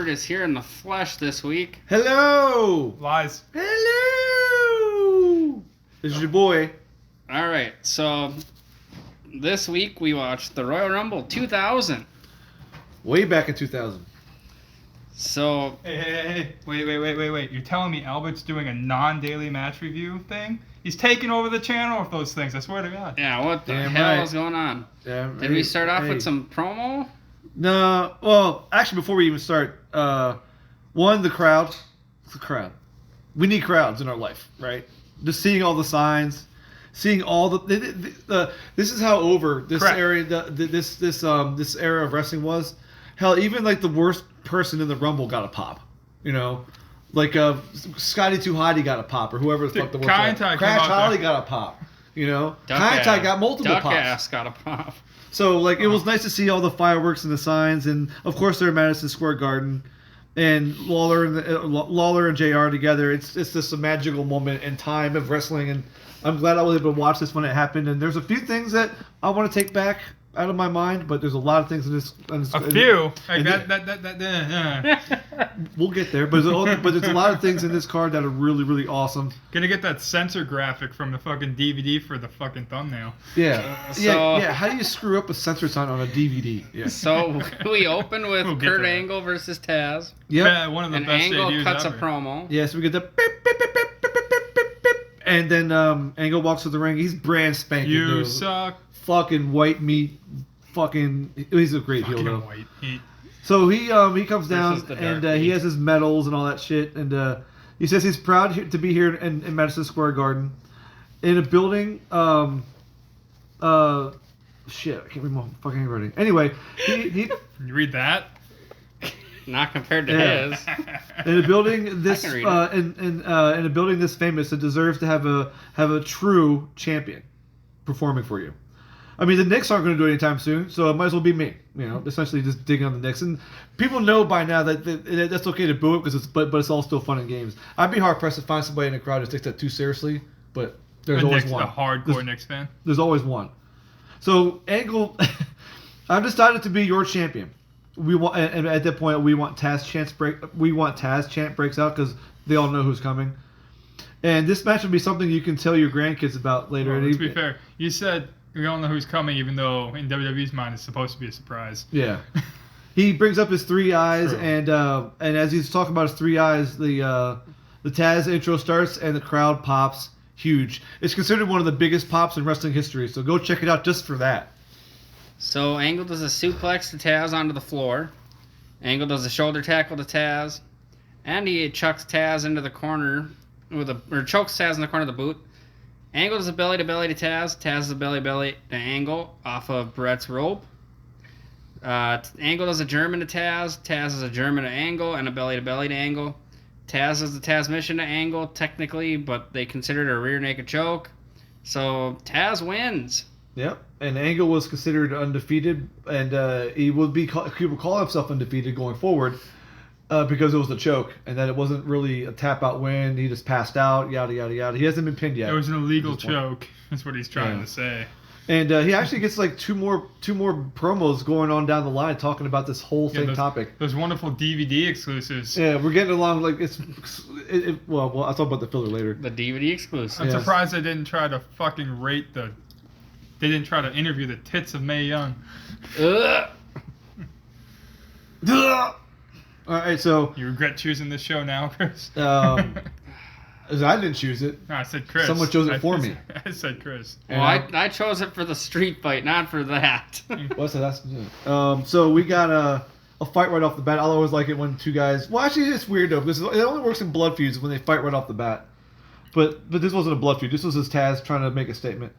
Horrid is here in the flesh this week. Hello! Lies. Hello! This is your boy. All right, so this week we watched the Royal Rumble 2000. Way back in 2000. So, Hey. Wait. You're telling me Albert's doing a non-daily match review thing? He's taking over the channel with those things, I swear to God. yeah, what the Damn hell right. is going on? Yeah, Did we start off with some promo? No, well, actually, before we even start, the crowd. The crowd. We need crowds in our life, right? Just seeing all the signs, seeing all the this is how over this Correct. area, this era of wrestling was. Hell, even like the worst person in the Rumble got a pop, you know, like Scotty Too Hottie got a pop, or whoever the fuck the worst. Kai-Tai came Crash out Holly there. got a pop, you know. Duck Kai-Tai ass. got multiple Duck pops. ass got a pop. So, like, it was nice to see all the fireworks and the signs, and of course they're at Madison Square Garden, and Lawler and JR together. It's just a magical moment in time of wrestling, and I'm glad I was able to watch this when it happened. And there's a few things that I want to take back out of my mind, but there's a lot of things in this. A few. Like and we'll get there, but there's a lot of things in this card that are really, really awesome. Gonna get that censor graphic from the fucking DVD for the fucking thumbnail. Yeah, yeah. How do you screw up a censor sign on a DVD? Yeah. So we open with We'll get Kurt to that. Angle versus Taz. Yep. One of the And best Angle debuts cuts ever. a promo. Yeah, so we get the beep, beep, beep, beep, beep, beep, beep, beep, beep, and then Angle walks to the ring. He's brand spanking You new. suck. Fucking white meat. He's a great heel Fucking though. white heat. So he comes down Versus the and dark he meat. has his medals and all that shit, and he says he's proud to be here in Madison Square Garden, in a building. Shit, I can't read my fucking handwriting. Anyway, he You read that? Not compared to Yeah. his. in a building this I can read in a building this famous, it deserves to have a true champion performing for you. I mean, the Knicks aren't going to do it anytime soon, so it might as well be me. You know, essentially just digging on the Knicks, and people know by now that that's okay to boo it because but it's all still fun and games. I'd be hard pressed to find somebody in the crowd who takes that too seriously, but there's always one. A hardcore Knicks fan. There's always one. So Angle, I've decided to be your champion. We want, and at that point, we want Taz chant breaks out because they all know who's coming. And this match will be something you can tell your grandkids about later. Well, let's be fair. You said we don't know who's coming, even though in WWE's mind it's supposed to be a surprise. Yeah. He brings up his three eyes, True. and as he's talking about his three eyes, the Taz intro starts and the crowd pops huge. It's considered one of the biggest pops in wrestling history, so go check it out just for that. So Angle does a suplex to Taz onto the floor. Angle does a shoulder tackle to Taz. And he chucks Taz into the corner or chokes Taz in the corner of the boot. Angle does a belly to Taz. Taz does a belly to Angle off of Brett's rope. Angle does a German to Taz. Taz does a German to Angle and a belly to Angle. Taz does the Taz mission to Angle technically, but they consider it a rear naked choke. So Taz wins. Yep. And Angle was considered undefeated, and he would call himself undefeated going forward because it was a choke, and that it wasn't really a tap out win. He just passed out, yada yada yada. He hasn't been pinned yet. It was an illegal at this point. choke. That's what he's trying Yeah. to say. And he actually gets like two more promos going on down the line talking about this whole same topic. Those wonderful DVD exclusives. Yeah, we're getting along like well, I'll talk about the filler later. The DVD exclusive. I'm Yes. surprised they didn't try to fucking rate the. They didn't try to interview the tits of Mae Young. Ugh. All right, so You regret choosing this show now, Chris? I didn't choose it. No, I said Chris. Someone chose it for me. I said Chris. Well, I chose it for the street fight, not for that. What's that? So we got a fight right off the bat. I always like it when two guys. Well, actually, it's weird though because it only works in blood feuds when they fight right off the bat. But this wasn't a blood feud. This was his Taz trying to make a statement.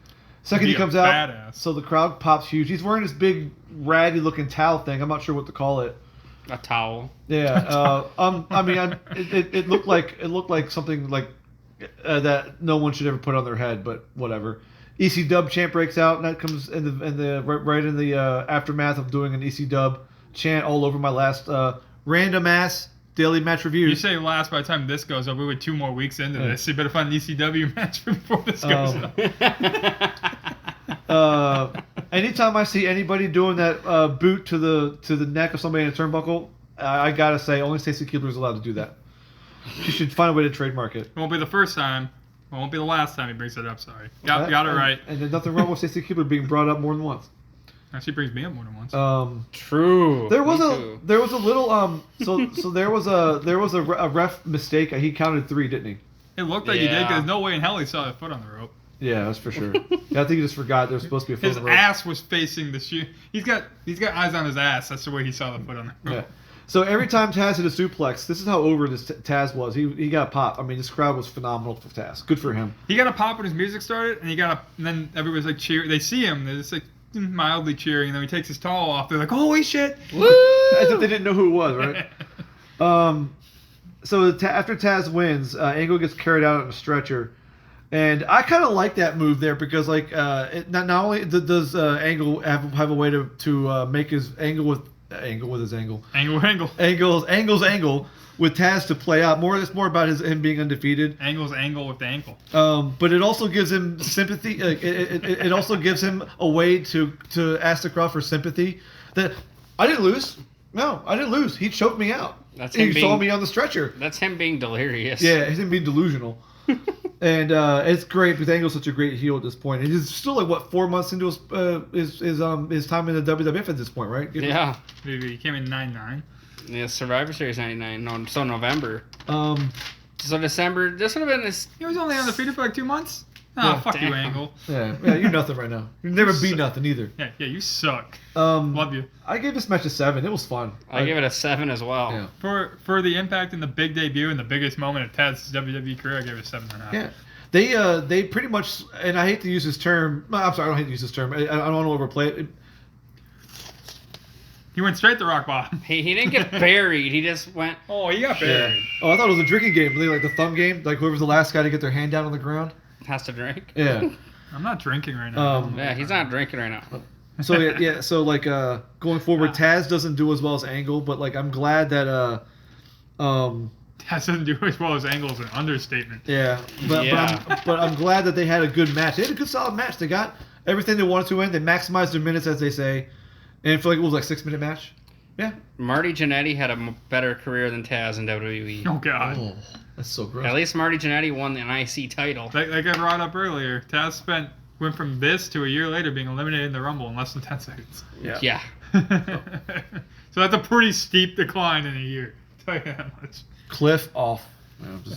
Second Be he a comes out, badass. so the crowd pops huge. He's wearing this big ratty looking towel thing. I'm not sure what to call it. A towel. Yeah. I mean, it looked like something like that no one should ever put on their head, but whatever. EC Dub chant breaks out, and that comes in the right in the aftermath of doing an EC Dub chant all over my last random ass daily match reviews. You say last by the time this goes up, we were 2 more weeks into this. So you better find an ECW match before this goes up. Anytime I see anybody doing that boot to the neck of somebody in a turnbuckle, I gotta say, only Stacy Keibler is allowed to do that. She should find a way to trademark it. It won't be the first time. It won't be the last time he brings it up. Sorry. Got it right. And there's nothing wrong with Stacy Keibler being brought up more than once. She brings me up more than once. True. There was a little so there was a ref mistake. He counted 3, didn't he? It looked like he did because there's no way in hell he saw a foot on the rope. Yeah, that's for sure. Yeah, I think he just forgot there was supposed to be a foot His on the rope. ass was facing the shoe. He's got eyes on his ass. That's the way he saw the foot on the rope. Yeah. So every time Taz hit a suplex, this is how over this Taz was. He got a pop. I mean, this crowd was phenomenal for Taz. Good for him. He got a pop when his music started, and then everybody's like cheering. They see him. They're just like mildly cheering, and then he takes his towel off. They're like, "Holy shit!" Woo! As if they didn't know who it was, right? So after Taz wins, Angle gets carried out on a stretcher, and I kind of like that move there because like not only does Angle have a way to make his Angle's angle with Taz to play out. It's more about him being undefeated. Angle's angle with the ankle. But it also gives him sympathy. It also gives him a way to ask the crowd for sympathy. That I didn't lose. No, I didn't lose. He choked me out. He saw me on the stretcher. That's him being delirious. Yeah, he's him being delusional. And it's great because Angle's such a great heel at this point. And he's still like what 4 months into his time in the WWF at this point, right? Yeah. He came in 99. Yeah, Survivor Series 99. No, so November. So December. This would have been his. He was only undefeated for like 2 months. Oh, Yeah, fuck damn. you, Angle. Yeah, you're nothing right now. You never beat nothing either. Yeah, you suck. Love you. I gave this match a 7. It was fun. I give it a 7 as well. Yeah. For the impact and the big debut and the biggest moment of Taz's WWE career, I gave it a 7.5. Yeah. They pretty much, and I hate to use this term. I'm sorry, I don't hate to use this term. I don't want to overplay it. He went straight to rock bottom. He didn't get buried. He just went. Oh, he got buried. Yeah. Oh, I thought it was a drinking game, really, like the thumb game, like whoever's the last guy to get their hand down on the ground. Has to drink. Yeah. I'm not drinking right now. Yeah, he's not drinking right now. So yeah. So like going forward, Taz doesn't do as well as Angle, but like I'm glad that Taz doesn't do as well as Angle is an understatement. Yeah. But I'm glad that they had a good match. They had a good solid match. They got everything they wanted to win. They maximized their minutes, as they say. And for like it was like 6-minute match. Yeah. Marty Jannetty had a better career than Taz in WWE. Oh God. Oh, that's so gross. At least Marty Jannetty won an IC title. Like I brought up earlier, Taz went from this to a year later being eliminated in the Rumble in less than 10 seconds. Yeah. So that's a pretty steep decline in a year. I'll tell you that much. Cliff off.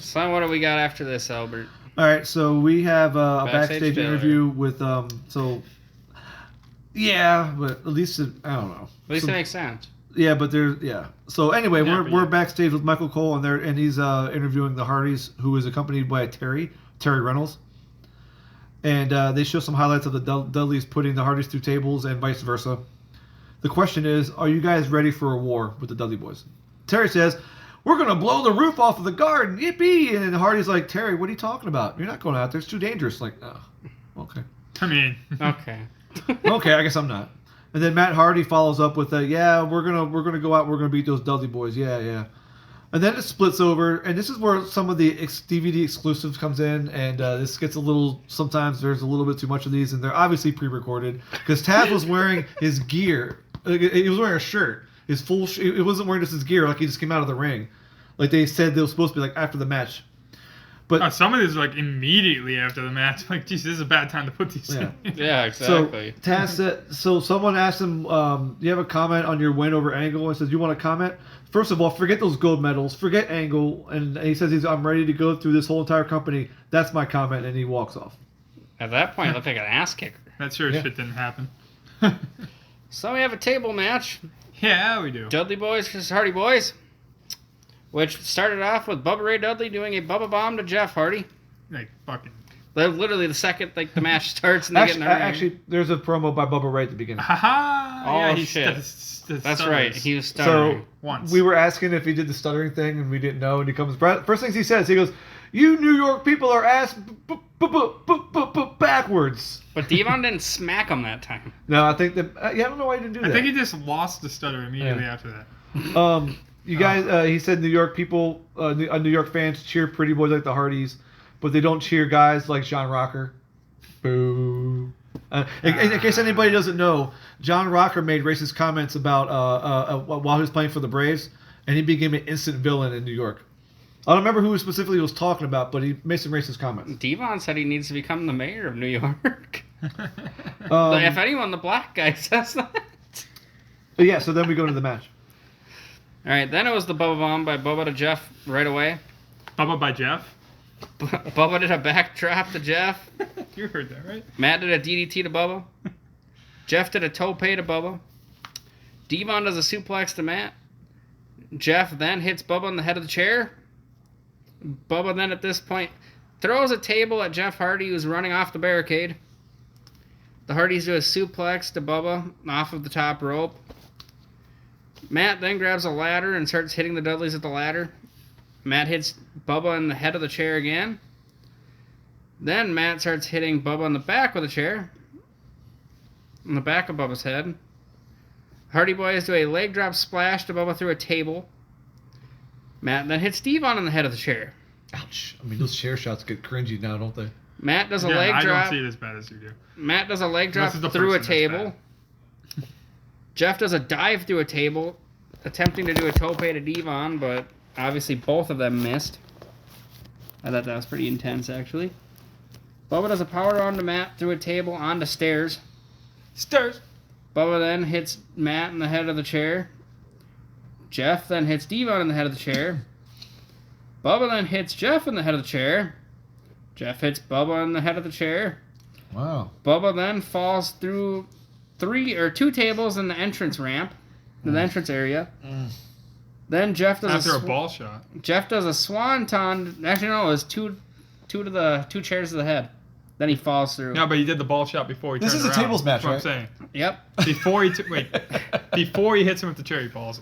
So what do we got after this, Albert? All right, so we have a Backstage backstage failure. interview with yeah, but at least I don't know. At least it makes sense. Yeah, but yeah. So anyway, Yeah, we're backstage with Michael Cole and he's interviewing the Hardys, who is accompanied by Terry Reynolds, and they show some highlights of the Dudleys putting the Hardys through tables and vice versa. The question is, are you guys ready for a war with the Dudley Boys? Terry says, "We're gonna blow the roof off of the garden, yippee!" And Hardy's like, "Terry, what are you talking about? You're not going out there. It's too dangerous." Like, oh, okay. I mean, Okay. Okay, I guess I'm not. And then Matt Hardy follows up with yeah, we're gonna go out, we're gonna beat those Dudley Boys, yeah. And then it splits over, and this is where some of the DVD exclusives comes in, and this gets a little. Sometimes there's a little bit too much of these, and they're obviously pre-recorded because Taz was wearing his gear. He was wearing a shirt, his full. It wasn't wearing just his gear, like he just came out of the ring, like they said they were supposed to be like after the match. But some of these are like immediately after the match. Like, geez, this is a bad time to put these Yeah. in. Yeah, exactly. So Taz said, so someone asked him, do you have a comment on your win over Angle? And says, you want to comment? First of all, forget those gold medals, forget Angle. And he says, I'm ready to go through this whole entire company. That's my comment. And he walks off. At that point, it looked like an ass kicker. That sure as Yeah. shit didn't happen. So we have a table match. Yeah, we do. Dudley Boys versus Hardy Boys. Which started off with Bubba Ray Dudley doing a Bubba Bomb to Jeff Hardy. Like, fucking. Literally the second the match starts and they get in the ring. Actually, there's a promo by Bubba Ray at the beginning. Haha! Oh, Yeah, he shit. That's stutters right. He was stuttering. So once. we were asking if he did the stuttering thing, and we didn't know. And he comes, first things he says, he goes, "You New York people are ass backwards." But Devon didn't smack him that time. No, I think that I don't know why he didn't do that. I think he just lost the stutter immediately after that. You guys, he said New York people, New York fans cheer pretty boys like the Hardys, but they don't cheer guys like John Rocker. Boo. In case anybody doesn't know, John Rocker made racist comments about while he was playing for the Braves, and he became an instant villain in New York. I don't remember who specifically he was talking about, but he made some racist comments. Devon said he needs to become the mayor of New York. If anyone, the black guy says that. But yeah, so then we go to the match. All right, then it was the Bubba Bomb by Bubba to Jeff right away. Bubba by Jeff? Bubba did a backdrop to Jeff. You heard that, right? Matt did a DDT to Bubba. Jeff did a tope to Bubba. Devon does a suplex to Matt. Jeff then hits Bubba on the head of the chair. Bubba then at this point throws a table at Jeff Hardy, who's running off the barricade. The Hardys do a suplex to Bubba off of the top rope. Matt then grabs a ladder and starts hitting the Dudleys with the ladder. Matt hits Bubba in the head of the chair again. Then Matt starts hitting Bubba on the back of the chair. On the back of Bubba's head. Hardy Boys do a leg drop splash to Bubba through a table. Matt then hits Devon on the head of the chair. Ouch. I mean, those chair shots get cringy now, don't they? Matt does a leg I drop. don't see it as bad as you do. Matt does a leg drop This is the through a person that's table. Jeff does a dive through a table, attempting to do a tope to Devon, but obviously both of them missed. I thought that was pretty intense, actually. Bubba does a power on to Matt through a table onto stairs. Stairs. Bubba then hits Matt in the head of the chair. Jeff then hits Devon in the head of the chair. Bubba then hits Jeff in the head of the chair. Jeff hits Bubba in the head of the chair. Wow. Bubba then falls through two tables in the entrance ramp, in the entrance area. Then Jeff does After a ball shot. Jeff does a swanton. Actually, no, it was two chairs to the head. Then he falls through. No, but he did the ball shot before he This turned is a around. tables match, That's what right? I'm saying. Yep. Before he hits him with the chair, he falls.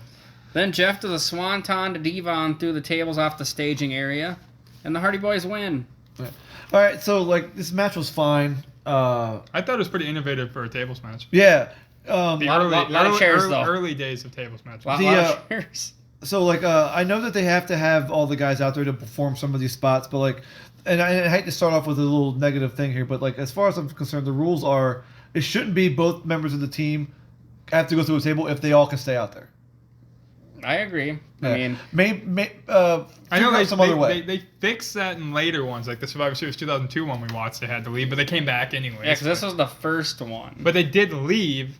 Then Jeff does a swanton to Devon through the tables off the staging area, and the Hardy Boys win. All right, so like this match was fine. I thought it was pretty innovative for a tables match. Yeah. The lot of chairs, though. early days of tables matches. Lot of chairs. So like I know that they have to have all the guys out there to perform some of these spots, but like, and I hate to start off with a little negative thing here, but like as far as I'm concerned, the rules are it shouldn't be both members of the team have to go through a table if they all can stay out there. I agree. Yeah. I mean, I know other way. They fixed that in later ones, like the Survivor Series 2002 one we watched. They had to leave, but they came back anyway. yeah, because this was the first one. But they did leave,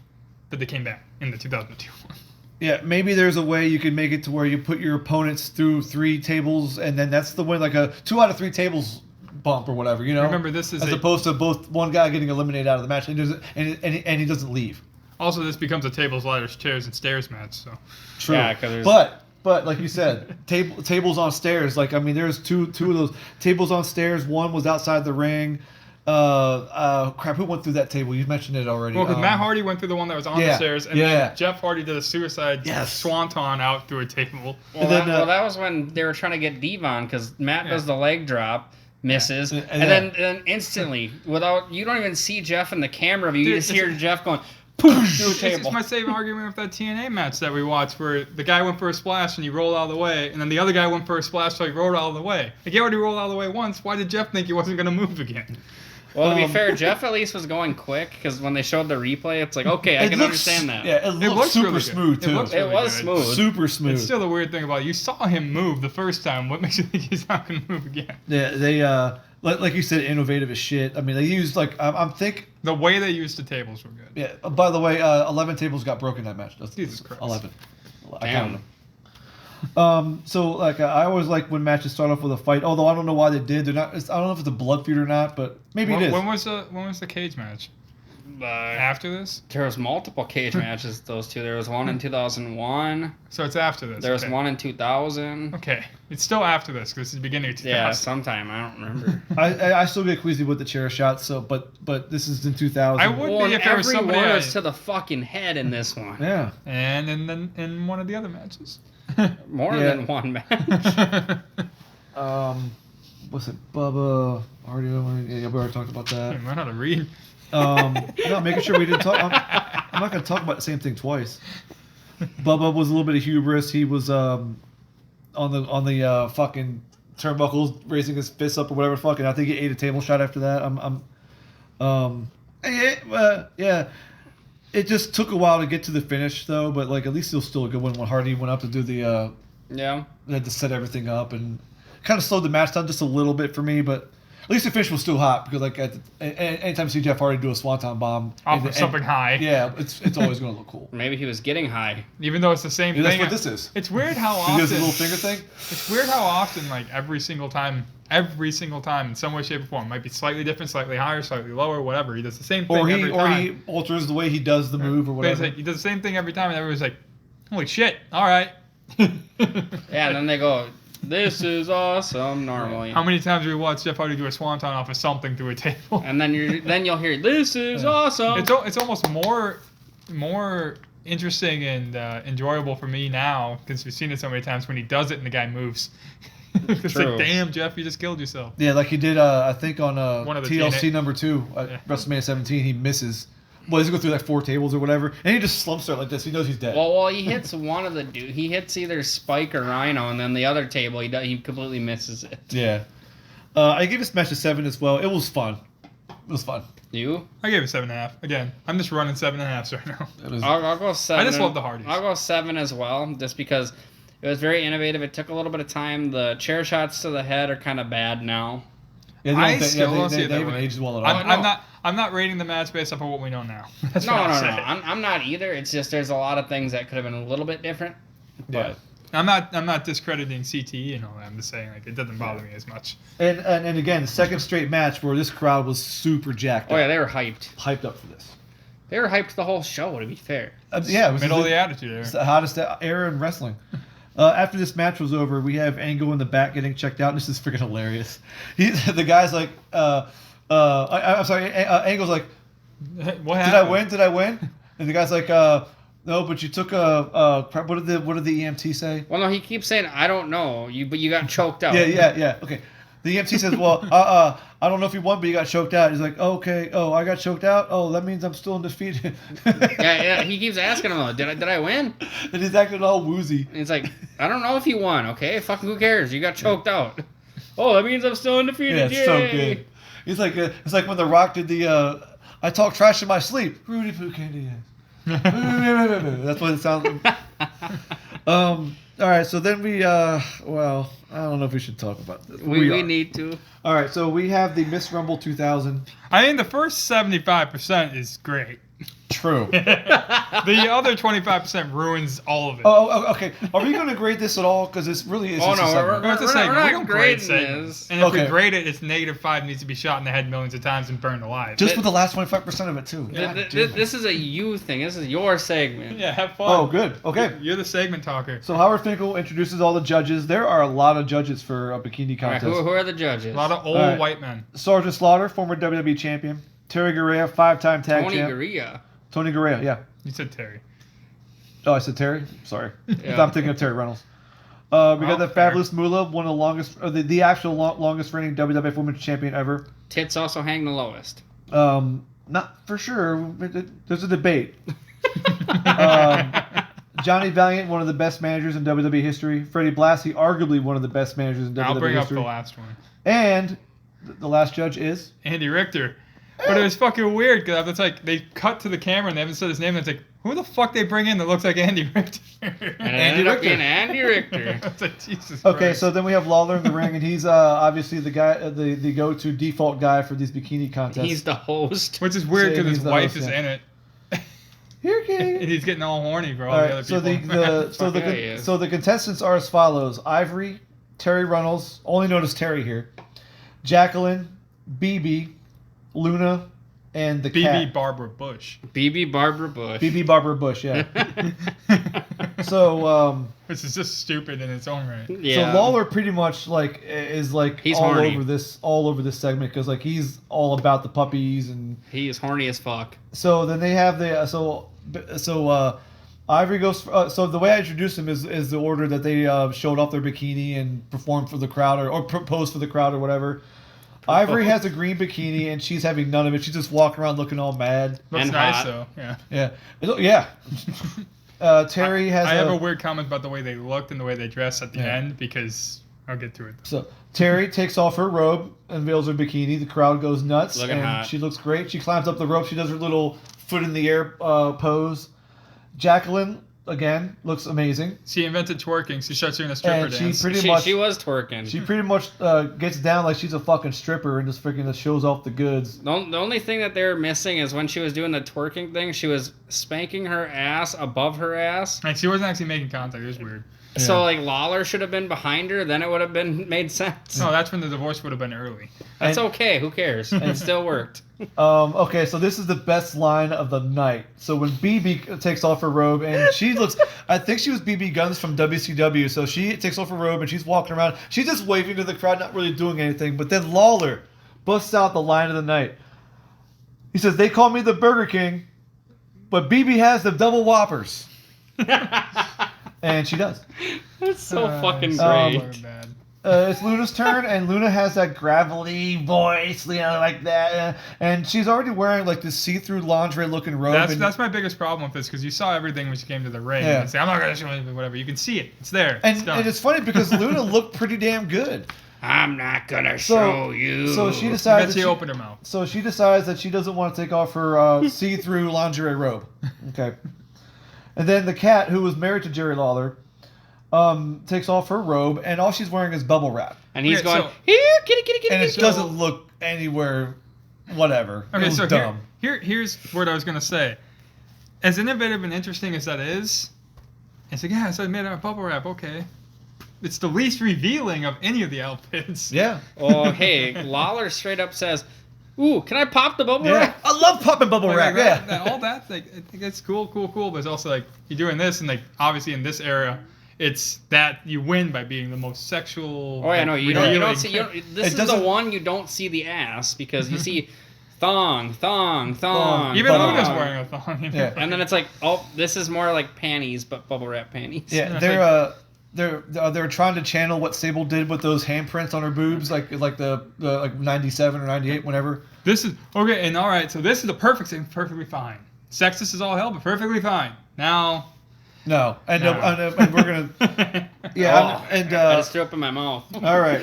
but they came back in the 2002 one. Yeah, maybe there's a way you can make it to where you put your opponents through 3 tables, and then that's the win, like a 2 out of 3 tables bump or whatever, you know. Remember, this is as opposed to both one guy getting eliminated out of the match and he doesn't leave. Also, this becomes a tables, ladders, chairs, and stairs match. So True. Yeah, 'cause there's- But like you said, tables on stairs. Like I mean, there's two of those tables on stairs. One was outside the ring. Crap, who went through that table? You mentioned it already. well, because Matt Hardy went through the one that was on the stairs, and then Jeff Hardy did a suicide swanton out through a table. Well, then, that was when they were trying to get Devon, because Matt does the leg drop, misses, And and then instantly, without you don't even see Jeff in the camera view, you just hear Jeff going poof through a It's table. my same argument with that TNA match that we watched, where the guy went for a splash and he rolled out of the way, and then the other guy went for a splash so he rolled out of the way. Like, he already rolled out of the way once. Why did Jeff think he wasn't going to move again? Well, to be fair, Jeff at least was going quick, because when they showed the replay, it's like, okay, I can understand that. Yeah, it looks super really smooth good. too. It was smooth. Super smooth. It's still the weird thing about it. You saw him move the first time. What makes you think he's not going to move again? Yeah, they like you said, innovative as shit. I mean, they used like I'm think. The way they used the tables were good. Yeah. By the way, 11 tables got broken that match. That's Jesus Christ. 11. I Damn. counted them. So like I always like when matches start off with a fight. Although I don't know why they did. They're not. I don't know if it's a blood feud or not, but maybe it is. When was the cage match? After this? There was multiple cage matches. Those two. There was one in 2001. So it's after this. There was okay. one in 2000. Okay, it's still after this because it's the beginning of 2000. Yeah, sometime I don't remember. I still get queasy with the chair shots. So but this is in 2000. I would Well, be if there was everyone somebody was to the fucking head in this one. Yeah. And in one of the other matches. More Yeah. than one match. What's it? Bubba. Already. Yeah, we already talked about that. Learn how to read. No, making sure we didn't talk. I'm not going to talk about the same thing twice. Bubba was a little bit of hubris. He was on the fucking turnbuckles, raising his fists up or whatever. Fucking, I think he ate a table shot after that. Yeah. It just took a while to get to the finish though, but like at least it was still a good one when Hardy went up to do the Yeah. They had to set everything up and kind of slowed the match down just a little bit for me, but at least the finish was still hot because like anytime you see Jeff Hardy do a Swanton bomb Off of something high. yeah, it's always going to look cool. Maybe he was getting high. Even though it's the same Yeah, thing. that's what this is. It's weird how He often. does a little finger thing. It's weird how often, like every single time, in some way, shape, or form, might be slightly different, slightly higher, slightly lower, whatever. He does the same thing every time. He alters the way he does the move or But it's whatever. like, he does the same thing every time, and everyone's like, "Holy shit! All right." Yeah, and then they go, "This is awesome." Normally. How many times have we watched Jeff Hardy do a swanton off of something through a table? And then you'll hear, "This is awesome." It's almost more interesting and enjoyable for me now because we've seen it so many times when he does it and the guy moves. It's True. like, damn, Jeff, you just killed yourself. Yeah, like he did. I think on One of the TLC TNA number 2 at Yeah. WrestleMania 17, he misses. Well, he's going through like 4 tables or whatever, and he just slumps there like this. He knows he's dead. Well, he hits one of the dude. He hits either Spike or Rhino, and then the other table he completely misses it. Yeah. I gave this match a 7 as well. It was fun. It was fun. You? I gave it 7.5. Again, I'm just running 7.5 right now. It was. I'll go 7. I just love the Hardys. I'll go 7 as well, just because it was very innovative. It took a little bit of time. The chair shots to the head are kind of bad now. Yeah, I still don't see it they that haven't way. aged well at all. I'm not rating the match based off of what we know now. That's No. what I'm saying. I'm not either. It's just there's a lot of things that could have been a little bit different. Yeah. I'm not discrediting CTE and all that. I'm just saying like it doesn't bother me as much. And again, second straight match where this crowd was super jacked Oh up. yeah, they were hyped. Hyped up for this. They were hyped the whole show. To be fair. Yeah, it was Middle of the attitude it's era. the hottest era in wrestling. After this match was over, we have Angle in the back getting checked out. This is freaking hilarious. The guy's like, I'm sorry, Angle's like, What did happened? Did I win? And the guy's like, no, but you took what did the EMT say? Well, no, he keeps saying I don't know but you got choked out. Yeah. Okay. The EMT says, well, I don't know if you won, but you got choked out. He's like, okay, I got choked out. Oh, that means I'm still undefeated. Yeah. He keeps asking him, did I win? And he's acting all woozy. And it's like, I don't know if you won. Okay, fucking who cares? You got choked out. Oh, that means I'm still undefeated. Yeah, it's Yay. so good. He's like, it's like when The Rock did the, I talk trash in my sleep. Rudy Poo Candy. That's what it sounds like. All right, so then we, well, I don't know if we should talk about this. We are. need to. All right, so we have the Miss Rumble 2000. I think the first 75% is great. True. The other 25% ruins all of it. Oh, okay. Are we going to grade this at all? Because this really is. Oh, just no, a segment. Well, it's a we're segment. not We don't grade grading segments. this. And if Okay. we grade it, it's -5 needs to be shot in the head millions of times and burned alive. Just with the last 25% of it, too. God damn it. This is a you thing. This is your segment. yeah, have fun. Oh, good. Okay. You're the segment talker. So Howard Finkel introduces all the judges. There are a lot of judges for a bikini All right, contest. who are the judges? A lot of old All right. white men. Sergeant Slaughter, former WWE champion. Terry Garea, 5-time tag Tony champ. Garea. Tony Garea, yeah. You said Terry. Oh, I said Terry? Sorry. Yeah. I'm thinking of Terry Reynolds. We got the fair. Fabulous Moolah, one of the longest, the actual longest reigning WWF Women's Champion ever. Tits also hang the lowest. Not for sure. There's a debate. Johnny Valiant, one of the best managers in WWE history. Freddie Blassie, arguably one of the best managers in WWE I'll bring up history. the last one. And the last judge is Andy Richter. But it was fucking weird because it's like they cut to the camera and they haven't said his name. And it's like, who the fuck they bring in that looks like Andy Richter? And it Andy ended up Richter. being Andy Richter. It's like, Jesus okay. Christ. So then we have Lawler in the ring, and he's obviously the guy, the go-to default guy for these bikini contests. He's the host. Which is weird Saying because his he's the wife host, is yeah. in it. Here, King. And he's getting all horny for all, All the right, other so people. the contestants are as follows: Ivory, Terry Runnels, only known as Terry here, Jacqueline, BB, Luna, and the BB cat. Barbara Bush. BB Barbara Bush. BB Barbara Bush, yeah. So, Which is just stupid in its own right. Yeah. so Lawler pretty much like is like He's all horny. over this segment because like he's all about the puppies and He is horny as fuck. so then they have the Ivory goes. So the way I introduce him is the order that they showed off their bikini and performed for the crowd or proposed for the crowd or whatever. Ivory has a green bikini and she's having none of it. She's just walking around looking all mad. Looks And nice hot. though. Yeah. Yeah. Terry has. I have a weird comment about the way they looked and the way they dressed at the Yeah. end because I'll get to it. So Terry takes off her robe, unveils her bikini. The crowd goes nuts, Looking and hot. she looks great. She climbs up the rope. She does her little foot in the air pose. Jacqueline again, looks amazing. She invented twerking. She starts doing a stripper And she dance. pretty much She was twerking. She pretty much gets down like she's a fucking stripper and just freaking shows off the goods. The only thing that they're missing is when she was doing the twerking thing, she was spanking her ass above her ass. Like she wasn't actually making contact. It was weird. So like Lawler should have been behind her, then it would have been made sense. No, that's when the divorce would have been early. That's okay. Who cares? It still worked. Okay, so this is the best line of the night. So when BB takes off her robe and she looks, I think she was BB Guns from WCW. So she takes off her robe and she's walking around. She's just waving to the crowd, not really doing anything. But then Lawler busts out the line of the night. He says, "They call me the Burger King, but BB has the double whoppers." And she does. That's so fucking so great. bad. It's Luna's turn, and Luna has that gravelly voice, you know, like that. And she's already wearing like this see-through lingerie-looking robe. That's my biggest problem with this because you saw everything when she came to the ring. Yeah. And say, I'm not gonna show anything, whatever. You can see it. It's there. And, it's done. and it's funny because Luna looked pretty damn good. I'm not gonna show you. So she I decides. bet she opened her mouth. So she decides that she doesn't want to take off her see-through lingerie robe. Okay. And then the cat, who was married to Jerry Lawler, takes off her robe, and all she's wearing is bubble wrap. And he's Okay, going, so- here, kitty, kitty, kitty. And it kitty. doesn't look anywhere, whatever. It Okay, was so dumb. here's what I was gonna say. As innovative and interesting as that is, it's like, yeah, so I made out of bubble wrap. Okay, it's the least revealing of any of the outfits. Yeah. Oh, hey, Lawler straight up says, ooh, can I pop the bubble Yeah. wrap? I love popping bubble Like, wrap. Yeah. all that, like, I think it's cool, but it's also like you're doing this, and like obviously in this era, it's that you win by being the most sexual. Oh, yeah, no, you don't revealing- see, this It is the doesn't- one you don't see the ass because you see thong, thong, thong. Even Thong. Luna's wearing a thong. You know? Yeah. And then it's like, oh, this is more like panties, but bubble wrap panties. Yeah, Yeah, they're trying to channel what Sable did with those handprints on her boobs, like the like 97 or 98, whenever. This is okay, and all right. So this is the perfect thing, perfectly fine. Sexist is all hell, but perfectly fine. Now, No, and No. and we're gonna yeah, and I just threw up in my mouth. all right.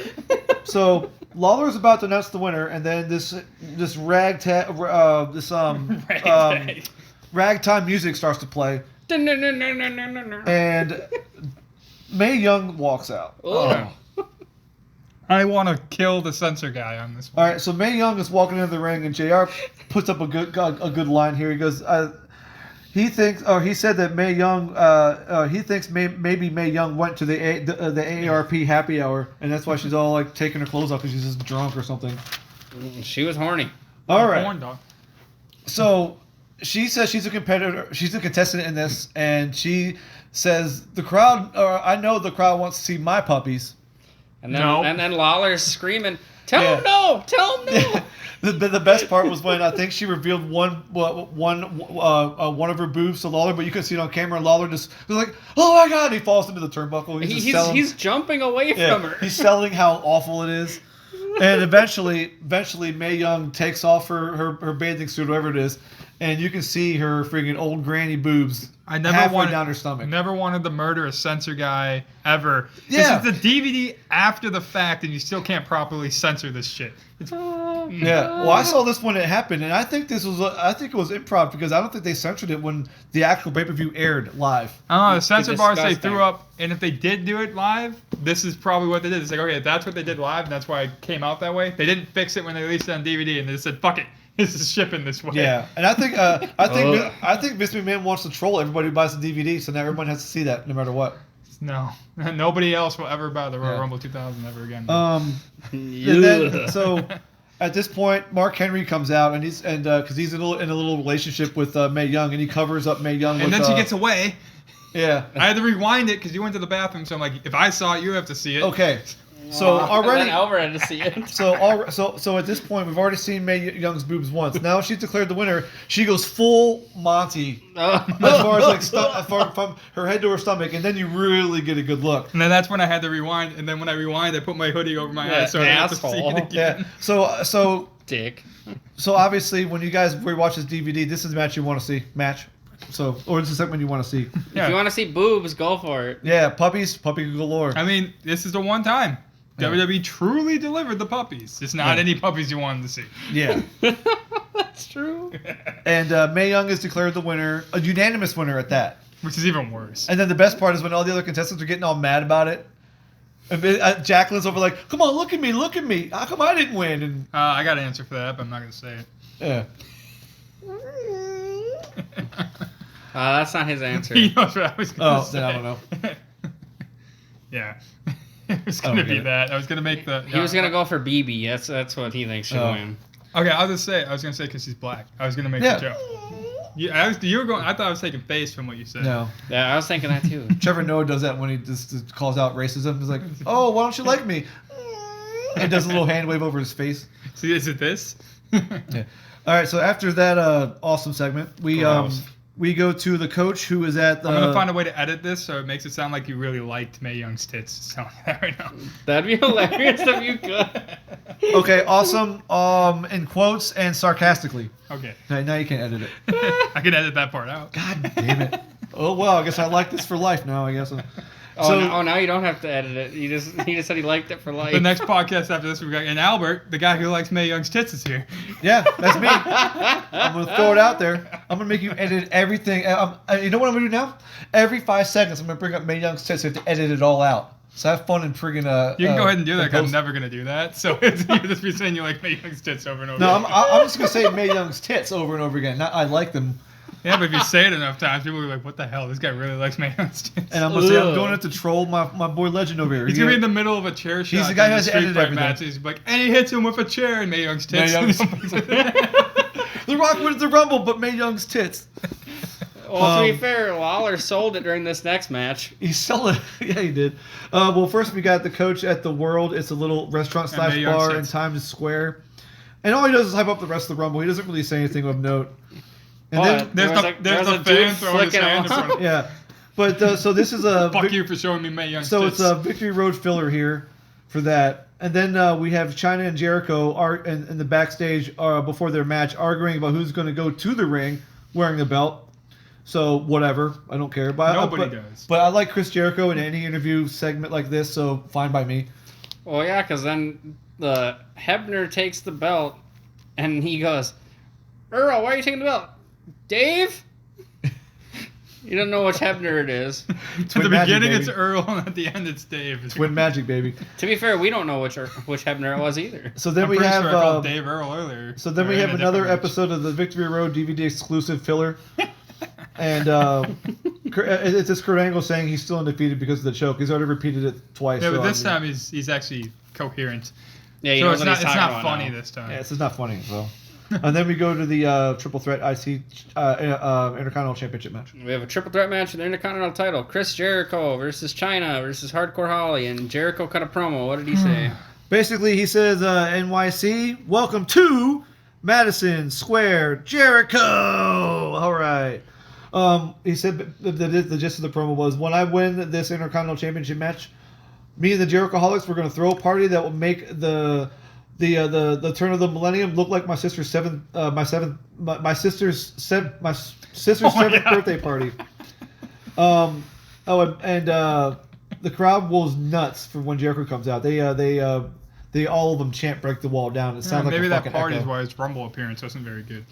So Lawler's about to announce the winner, and then this ragtime music starts to play, and Mae Young walks out. Oh. I want to kill the censor guy on this one. All right, so Mae Young is walking into the ring, and JR puts up a good line here. He goes, he said that Mae Young, he thinks maybe Mae Young went to the AARP happy hour, and that's why she's all like taking her clothes off because she's just drunk or something. She was horny. All right, Corn dog. so she says she's a competitor, she's a contestant in this, and she says the crowd, I know the crowd wants to see my puppies. And then, No. and then Lawler's screaming, tell Yeah. him no, tell him no. The best part was when I think she revealed one of her boobs to Lawler, but you couldn't see it on camera. And Lawler just was like, "Oh my god!" He falls into the turnbuckle. He's jumping away from her. He's selling how awful it is. And eventually, Mae Young takes off her bathing suit, whatever it is, and you can see her freaking old granny boobs halfway down her stomach. Never wanted to murder a censor guy ever. Yeah. This is the DVD after the fact, and you still can't properly censor this shit. It's, Yeah, well, I saw this when it happened, and I think it was improv because I don't think they censored it when the actual pay-per-view aired live. I don't know. The censor bars they disgusting. threw up, and if they did do it live, this is probably what they did. It's like, okay, that's what they did live, and that's why it came out that way. They didn't fix it when they released it on DVD, and they said, "Fuck it, this is shipping this way." Yeah, and I think Vince McMahon wants to troll everybody who buys the DVD, so now everyone has to see that no matter what. No, nobody else will ever buy the Royal Yeah. Rumble 2000 ever again. And then, so at this point, Mark Henry comes out, and he's because he's in a little relationship with Mae Young, and he covers up Mae Young. and with, then she gets away. yeah. I had to rewind it because you went to the bathroom, so I'm like, if I saw it, you have to see it. Okay, so already. And then Elver had to see it. So at this point, we've already seen Mae Young's boobs once. Now she's declared the winner. She goes full Monty as far as like from her head to her stomach, and then you really get a good look. And then that's when I had to rewind. And then when I rewind, I put my hoodie over my Yeah, eyes so I didn't have to see asshole. it again. Yeah. So Dick. obviously, when you guys rewatch this DVD, this is the match you want to see. Or this is something you want to see. Yeah. If you want to see boobs, go for it. Yeah, puppy galore. I mean, this is the one time Yeah. WWE truly delivered the puppies. It's not Yeah. any puppies you wanted to see. Yeah. That's true. And Mae Young is declared the winner, a unanimous winner at that. Which is even worse. And then the best part is when all the other contestants are getting all mad about it. And Jacqueline's over like, come on, look at me. How come I didn't win? And I got an answer for that, but I'm not going to say it. yeah. That's not his answer. He knows what I was going to say. Then I don't know. Yeah. It was going to be that. I was going to make the... He was going to go for BB. That's what he thinks should win. Okay, I was going to say because he's black. I was going to make the joke. You were going... I thought I was taking base from what you said. No. Yeah, I was thinking that too. Trevor Noah does that when he just calls out racism. He's like, oh, why don't you like me? And does a little hand wave over his face. See, is it this? Yeah. All right, so after that awesome segment, we go to the coach who is at the... I'm going to find a way to edit this so it makes it sound like you really liked Mae Young's tits. It's telling you that right now. That'd be hilarious if you could. Okay, awesome in quotes and sarcastically. Okay. Now you can't edit it. I can edit that part out. God damn it. Oh, well, I guess I like this for life now, I guess. Now you don't have to edit it. He just said he liked it for life. The next podcast after this, we got... And Albert, the guy who likes Mae Young's tits, is here. Yeah, that's me. I'm going to throw it out there. I'm going to make you edit everything. You know what I'm going to do now? Every 5 seconds, I'm going to bring up Mae Young's tits. So you have to edit it all out. So have fun and friggin' you can go ahead and do that because I'm never going to do that. So you'll just be saying you like Mae Young's tits over and over again. No, I'm just going to say Mae Young's tits over and over again. Not I like them. Yeah, but if you say it enough times, people will be like, what the hell? This guy really likes Mae Young's tits. And I'm going to say I'm going to troll my boy Legend over here. He's going to be in the middle of a chair shot. He's the guy who has to edit everything. Match. He's like, and he hits him with a chair and Mae Young's tits. The Rock wins the Rumble, but Mae Young's tits. Well, to be fair, Lawler sold it during this next match. He sold it. Yeah, he did. Well, first we got the coach at the World. It's a little restaurant / bar in Times Square. And all he does is hype up the rest of the Rumble. He doesn't really say anything of note. And then there's the fan throwing his hand in front of him. Yeah. But so this is a... Fuck you for showing me Mae Young's tits. It's a Victory Road filler here for that. And then we have China and Jericho in the backstage before their match arguing about who's going to go to the ring wearing the belt. So whatever, I don't care. But Nobody does. But I like Chris Jericho in any interview segment like this, so fine by me. Well, yeah, because then the Hebner takes the belt, and he goes, "Earl, why are you taking the belt, Dave?" You don't know which Hebner it is. At the beginning, it's Earl, and at the end, it's Dave. Twin Magic, baby. To be fair, we don't know which Hebner it was either. So then I'm we have sure I called Dave Earl earlier. So then we have another episode of the Victory Road DVD exclusive filler. And it's just Kurt Angle saying he's still undefeated because of the choke. He's already repeated it twice. Yeah, but this time he's actually coherent. Yeah, so it's not funny this time. Yeah, this is not funny. So, and then we go to the Triple Threat IC Intercontinental Championship match. We have a triple threat match for the Intercontinental title: Chris Jericho versus China versus Hardcore Holly. And Jericho cut a promo. What did he say? Basically, he says, "NYC, welcome to Madison Square Jericho." All right. He said the gist of the promo was, when I win this Intercontinental Championship match, me and the Jerichoholics, we're going to throw a party that will make the turn of the millennium look like my sister's seventh birthday party. The crowd goes nuts for when Jericho comes out. They all of them chant "Break the Wall Down." It sounds like maybe a that fucking party echo. is why his Rumble appearance wasn't very good.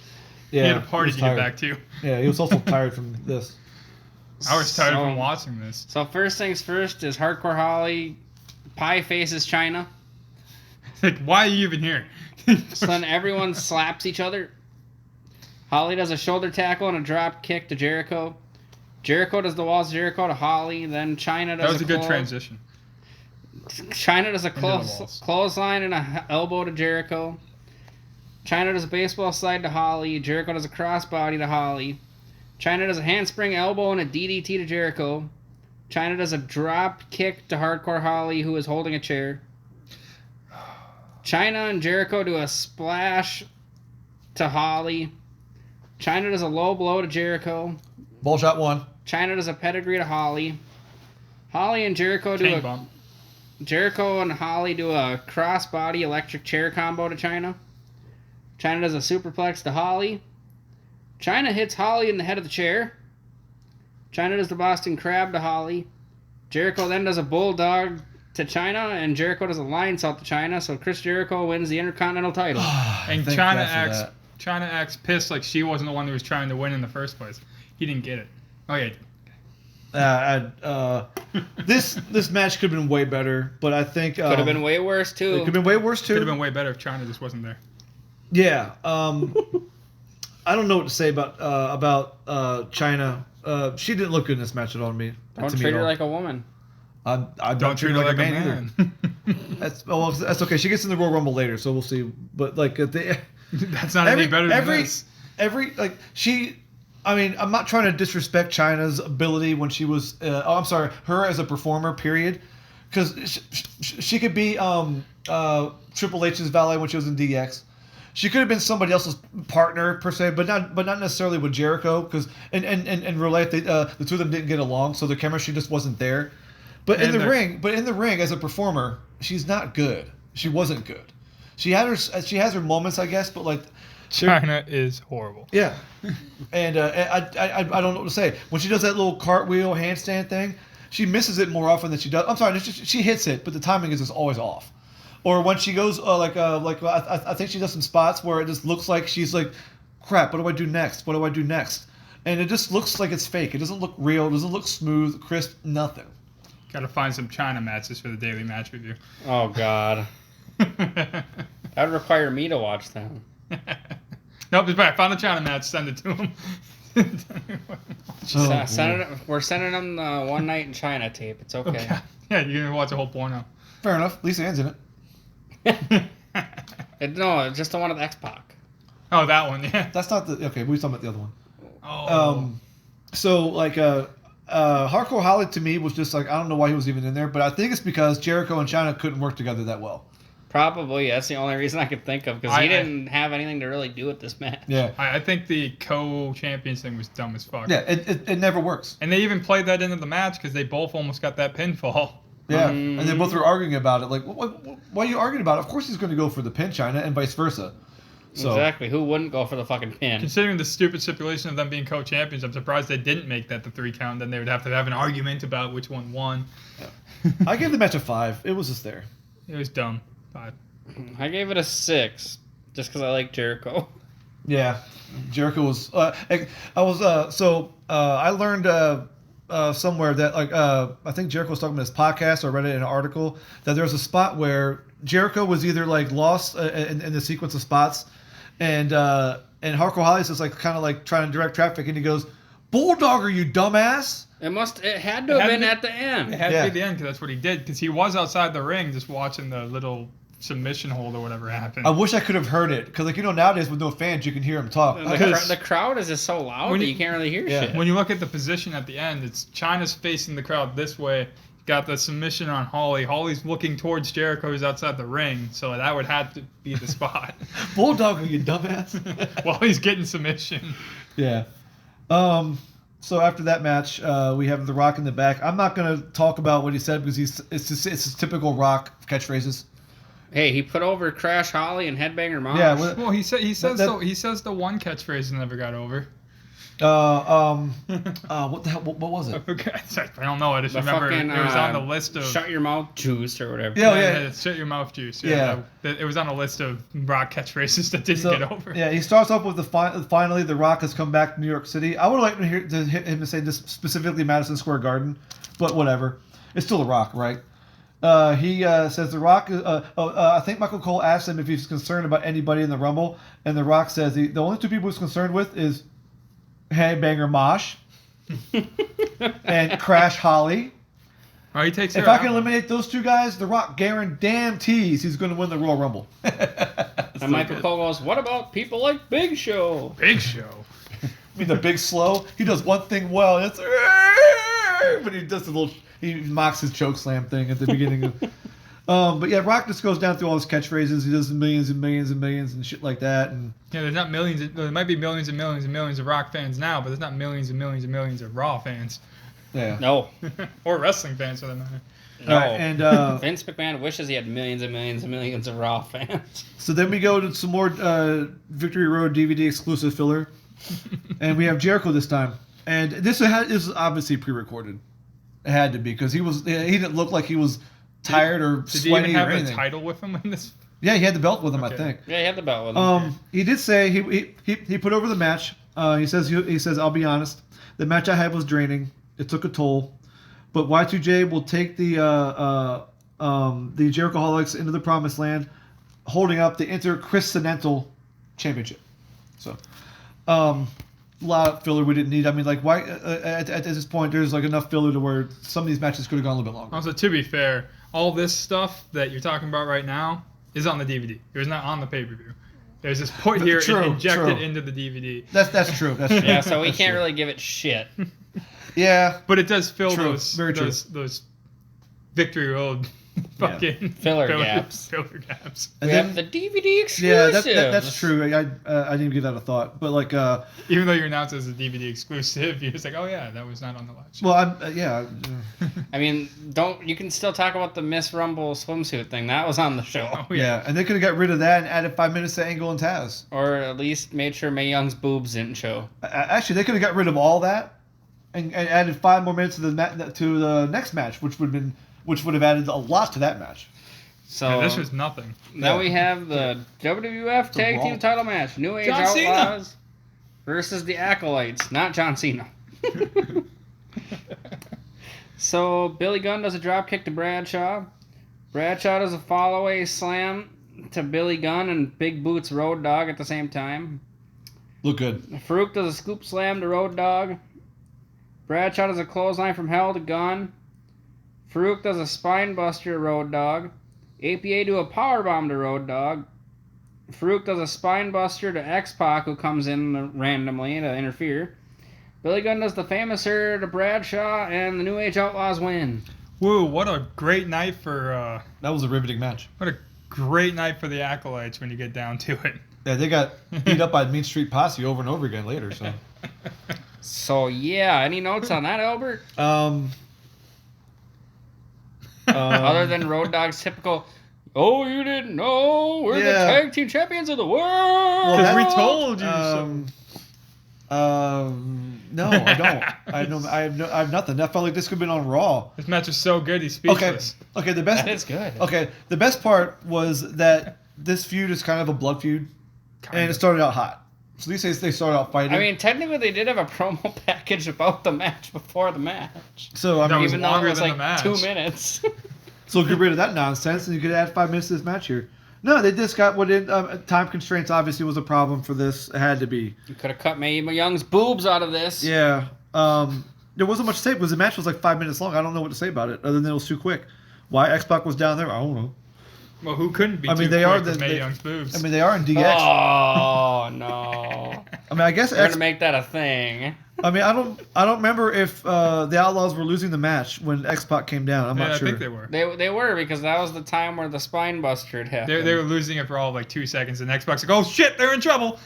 Yeah, he had a party to get back to. Yeah, he was also tired from this. I was tired from watching this. So first things first is Hardcore Holly pie faces China. Like, why are you even here? So then everyone slaps each other. Holly does a shoulder tackle and a drop kick to Jericho. Jericho does the walls of Jericho to Holly. Then China does that was a good transition. China does a clothesline and a elbow to Jericho. China does a baseball slide to Holly. Jericho does a crossbody to Holly. China does a handspring elbow and a DDT to Jericho. China does a drop kick to Hardcore Holly, who is holding a chair. China and Jericho do a splash to Holly. China does a low blow to Jericho. Ball shot 1. China does a pedigree to Holly. Holly and Jericho do bump. Jericho and Holly do a crossbody electric chair combo to China. China does a superplex to Holly. China hits Holly in the head of the chair. China does the Boston Crab to Holly. Jericho then does a bulldog to China, and Jericho does a lion salt to China, so Chris Jericho wins the Intercontinental title. And China acts pissed like she wasn't the one who was trying to win in the first place. He didn't get it. Oh yeah. This match could have been way better, but I think Could have been way worse It too. could have been way worse too. Could have been way better if China just wasn't there. Yeah. I don't know what to say about China. She didn't look good in this match at all to me. Don't to me treat at her all. like a woman. I don't treat her like a man either. That's okay. She gets in the Royal Rumble later, so we'll see. But like at the That's not any better than this. I mean, I'm not trying to disrespect China's ability when she was. Her as a performer. Period. Because she could be Triple H's valet when she was in DX. She could have been somebody else's partner per se, but not necessarily with Jericho. Because in real life, the two of them didn't get along, so the chemistry just wasn't there. But in the ring, as a performer, she's not good. She wasn't good. She has her moments, I guess, but like. China is horrible. Yeah, and I don't know what to say. When she does that little cartwheel handstand thing, she misses it more often than she does. I'm sorry, she hits it, but the timing is just always off. Or when she goes I think she does some spots where it just looks like she's like, crap. What do I do next? What do I do next? And it just looks like it's fake. It doesn't look real. It doesn't look smooth, crisp, nothing. Got to find some China matches for the daily match review. Oh God. That would require me to watch them. Nope, just right. Found the China match. Send it to him. We're sending them the one night in China tape. It's okay. Yeah, you're gonna watch a whole porno. Fair enough. Lisa Ann's in it. No, just the one with X-Pac. Oh, that one. Yeah. That's not the. Okay, we were talking about the other one. Oh. So like Hardcore Holly to me was just like, I don't know why he was even in there, but I think it's because Jericho and China couldn't work together that well. Probably. That's the only reason I could think of, because he didn't have anything to really do with this match. Yeah. I think the co-champions thing was dumb as fuck. Yeah, it never works. And they even played that into the match because they both almost got that pinfall. Yeah, and they both were arguing about it. Like, why are you arguing about it? Of course he's going to go for the pin, China, and vice versa. So, exactly. Who wouldn't go for the fucking pin? Considering the stupid stipulation of them being co-champions, I'm surprised they didn't make that the 3 count. Then they would have to have an argument about which one won. Yeah. I gave the match a 5. It was just there. It was dumb. 5. I gave it a 6, just because I like Jericho. Yeah, Jericho was. I learned somewhere that I think Jericho was talking about his podcast, or read it in an article, that there was a spot where Jericho was either like lost in the sequence of spots, and Hardcore Holly's just like kind of like trying to direct traffic, and he goes, "Bulldogger, you dumbass!" It had to have been at the end. It had to be the end because that's what he did. Because he was outside the ring just watching the little submission hold or whatever happened. I wish I could have heard it, because nowadays with no fans you can hear him talk. The crowd is just so loud that you can't really hear shit. When you look at the position at the end, it's China's facing the crowd this way. Got the submission on Holly. Holly's looking towards Jericho, who's outside the ring, so that would have to be the spot. Bulldogger, you dumbass! While he's getting submission. Yeah. So after that match, we have The Rock in the back. I'm not going to talk about what he said because it's his typical Rock catchphrases. Hey, he put over Crash Holly and Headbanger Mosh. Yeah, well, he says the one catchphrase that never got over. What the hell? What was it? I don't know. I just remember it was on the list of shut your mouth juice or whatever. Yeah. Shut your mouth juice. Yeah. It was on a list of Rock catchphrases that didn't get over. Yeah, he starts off with finally The Rock has come back to New York City. I would like to hear him to say this specifically Madison Square Garden, but whatever. It's still The Rock, right? He says The Rock. I think Michael Cole asked him if he's concerned about anybody in the Rumble, and The Rock says the only 2 people he's concerned with is Headbanger Mosh and Crash Holly. Oh, he takes. If I can eliminate those 2 guys, The Rock guarantees he's going to win the Royal Rumble. And Michael Cole goes, "What about people like Big Show?" Big Show. I mean, the Big Slow. He does one thing well. It's but he does he mocks his choke slam thing at the beginning of. But yeah, Rock just goes down through all his catchphrases. He does millions and millions and millions and shit like that. And yeah, there's not millions. There might be millions and millions and millions of Rock fans now, but there's not millions and millions and millions of Raw fans. Yeah. No. Or wrestling fans for that matter. No. Right, and Vince McMahon wishes he had millions and millions and millions of Raw fans. So then we go to some more Victory Road DVD exclusive filler, and we have Jericho this time. And this is obviously pre-recorded. It had to be, because he didn't look like he was tired or Did sweaty he even have or anything. the title with him in this? Yeah, he had the belt with him, I think. Yeah, he had the belt with him. He did say he put over the match. He says I'll be honest, the match I had was draining. It took a toll. but Y2J will take the Jerichoholics into the Promised Land, holding up the Intercontinental Championship. So, a lot of filler we didn't need. I mean, like, why at this point there's like enough filler to where some of these matches could have gone a little bit longer. Also, to be fair, all this stuff that you're talking about right now is on the DVD. It was not on the pay-per-view. There's this put here and injected into the DVD. That's true. That's true. Yeah, so we can't really give it shit. Yeah, but it does fill true. those Victory Road fucking Filler gaps. Filler gaps. And We then, have the DVD exclusive. yeah, that's true. I didn't even give that a thought, but like, Even though you're announced as a DVD exclusive, you're just like, oh yeah, that was not on the last show. well, I mean, you can still talk about the Miss Rumble swimsuit thing. That was on the show. Oh, yeah, and they could have got rid of that and added 5 minutes to Angle and Taz. Or at least made sure Mae Young's boobs didn't show. Actually, they could have got rid of all that and added 5 more minutes to the next match, which would have added a lot to that match. So Yeah, this was nothing. now we have the WWF Tag Team title match. New Age John Cena. Outlaws versus the Acolytes. Not John Cena. So Billy Gunn does a drop kick to Bradshaw. Bradshaw does a fall-away slam to Billy Gunn and Big Boots Road Dogg at the same time. Look good. Farouk does a scoop slam to Road Dogg. Bradshaw does a clothesline from Hell to Gunn. Farouk does a spine buster to Road Dogg. APA do a powerbomb to Road Dogg. Farouk does a spine buster to X-Pac, who comes in randomly to interfere. Billy Gunn does the famous her to Bradshaw, and the New Age Outlaws win. Woo, what a great night for That was a riveting match. what a great night for the Acolytes when you get down to it. Yeah, they got beat up by Mean Street Posse over and over again later. So, So yeah, any notes on that, Albert? Other than Road Dogg's typical, "Oh, you didn't know we're the Yeah. tag team champions of the world." Because we told you no, I don't. I have nothing. That felt like this could have been on Raw. This match is so good, he's speechless. Okay. The best. That is good. Okay, the best part was that this feud is kind of a blood feud, and it started out hot. So these days they started out fighting. I mean, technically, they did have a promo package about the match before the match. so I That mean, was Even though it longer was than like the match. 2 minutes. so get rid of that nonsense, and you could add 5 minutes to this match here. No, they just got what in time constraints obviously was a problem for this. It had to be. You could have cut Mae Young's boobs out of this. Yeah. There wasn't much to say because the match was like 5 minutes long. I don't know what to say about it other than it was too quick. Why X-Pac was down there, I don't know. Well, who couldn't be I mean, too they quick are with the- Mae they- Young's boobs? I mean, they are in DX. Oh no! I mean, I guess They're gonna make that a thing. I mean, I don't remember if the Outlaws were losing the match when X-Pac came down. I'm yeah, not sure. I think they were. They were, because that was the time where the spine buster had happened. They were losing it for all of like 2 seconds, and Xbox like, oh shit, they're in trouble.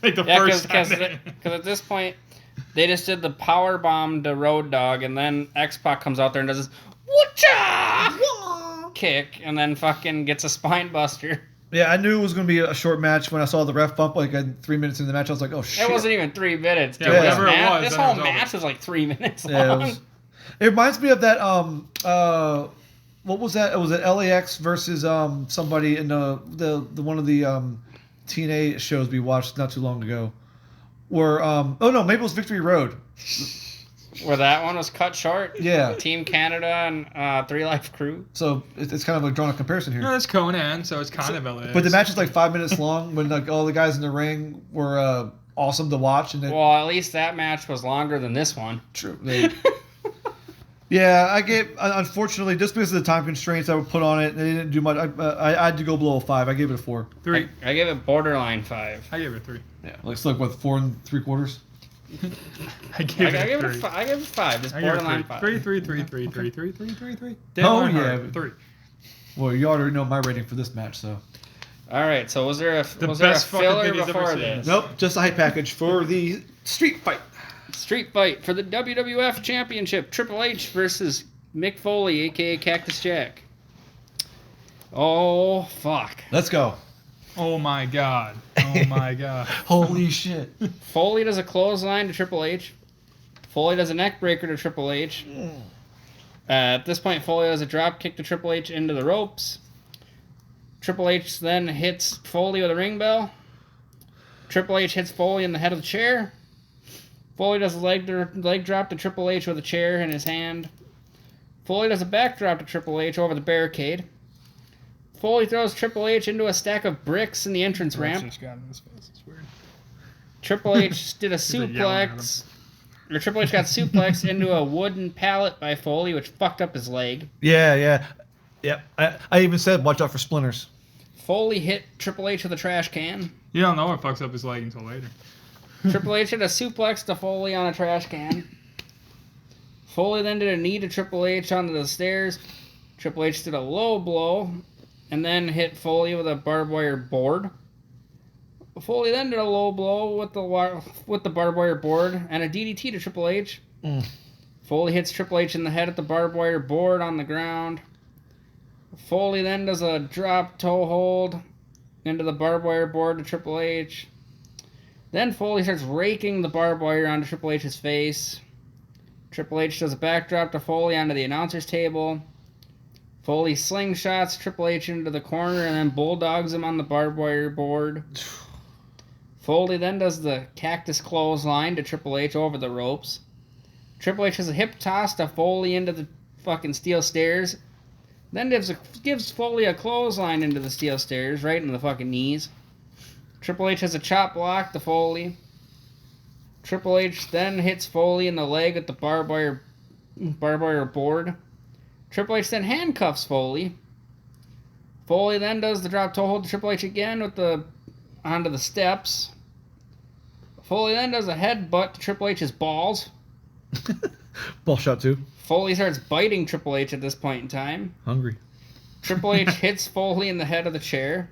Like the Yeah, first time. because at this point, they just did the power bomb to Road Dogg, and then X-Pac comes out there and does this whatcha kick, and then fucking gets a spine buster. Yeah, I knew it was going to be a short match when I saw the ref bump like 3 minutes into the match. I was like, oh shit. It wasn't even 3 minutes. Yeah, Dude. whatever it was, This then whole it was over. match was like 3 minutes Yeah, long. it reminds me of that what was that? It was at LAX versus somebody in the one of the TNA shows we watched not too long ago. Where oh no, maybe it was Victory Road. Where that one was cut short. Yeah. Team Canada and 3 Life Crew. So it's kind of a drawn up comparison here. No, that's Conan, so it's kind of LA. But the match is like 5 minutes long when like all the guys in the ring were awesome to watch and then Well, at least that match was longer than this one. true. Yeah, I gave unfortunately just because of the time constraints I would put on it, they didn't do much. I had to go below a 5. I gave it a 4. 3. I gave it borderline 5. I gave it 3. Yeah, like what 4 3/4. I gave it 3. I gave it 5. It's I gave it borderline 3. 5. 3. Oh, yeah. 3. Well, you already know my rating for this match, so All right. So was there a best fucking filler thing he's ever before seen. this? nope, just a hype package for the street fight. Street fight for the WWF Championship. Triple H versus Mick Foley, aka Cactus Jack. Oh fuck! Let's go. Oh my god. Oh my god. Holy shit. Foley does a clothesline to Triple H. Foley does a neck breaker to Triple H. At this point, Foley does a drop kick to Triple H into the ropes. Triple H then hits Foley with a ring bell. Triple H hits Foley in the head of the chair. Foley does a leg drop to Triple H with a chair in his hand. Foley does a backdrop to Triple H over the barricade. Foley throws Triple H into a stack of bricks in the entrance ramp. Just got in his face. It's weird. Triple H did a They're yelling at suplex. Or Triple H got suplexed into a wooden pallet by Foley, which fucked up his leg. Yeah. I even said, watch out for splinters. Foley hit Triple H with a trash can. You don't know what fucks up his leg until later. Triple H did a suplex to Foley on a trash can. Foley then did a knee to Triple H onto the stairs. Triple H did a low blow and then hit Foley with a barbed wire board. Foley then did a low blow with the barbed wire board and a DDT to Triple H. Foley hits Triple H in the head at the barbed wire board on the ground. Foley then does a drop toe hold into the barbed wire board to Triple H. Then Foley starts raking the barbed wire onto Triple H's face. Triple H does a backdrop to Foley onto the announcer's table. Foley slingshots Triple H into the corner and then bulldogs him on the barbed wire board. Foley then does the cactus clothesline to Triple H over the ropes. Triple H has a hip toss to Foley into the fucking steel stairs. Then gives Foley a clothesline into the steel stairs, right in the fucking knees. Triple H has a chop block to Foley. Triple H then hits Foley in the leg with the barbed wire board. Triple H then handcuffs Foley. Foley then does the drop toe hold to Triple H again onto the steps. Foley then does a headbutt to Triple H's balls. Ball shot too. Foley starts biting Triple H at this point in time. Hungry. Triple H hits Foley in the head of the chair.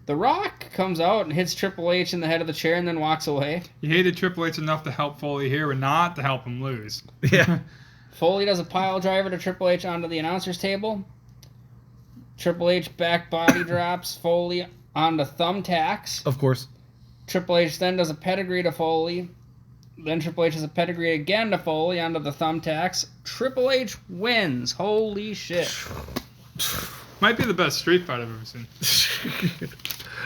The Rock comes out and hits Triple H in the head of the chair and then walks away. You hated Triple H enough to help Foley here, but not to help him lose. Yeah. Foley does a pile driver to Triple H onto the announcer's table. Triple H back body drops Foley onto thumbtacks. Of course. Triple H then does a pedigree to Foley. Then Triple H does a pedigree again to Foley onto the thumbtacks. Triple H wins. Holy shit. Might be the best street fight I've ever seen.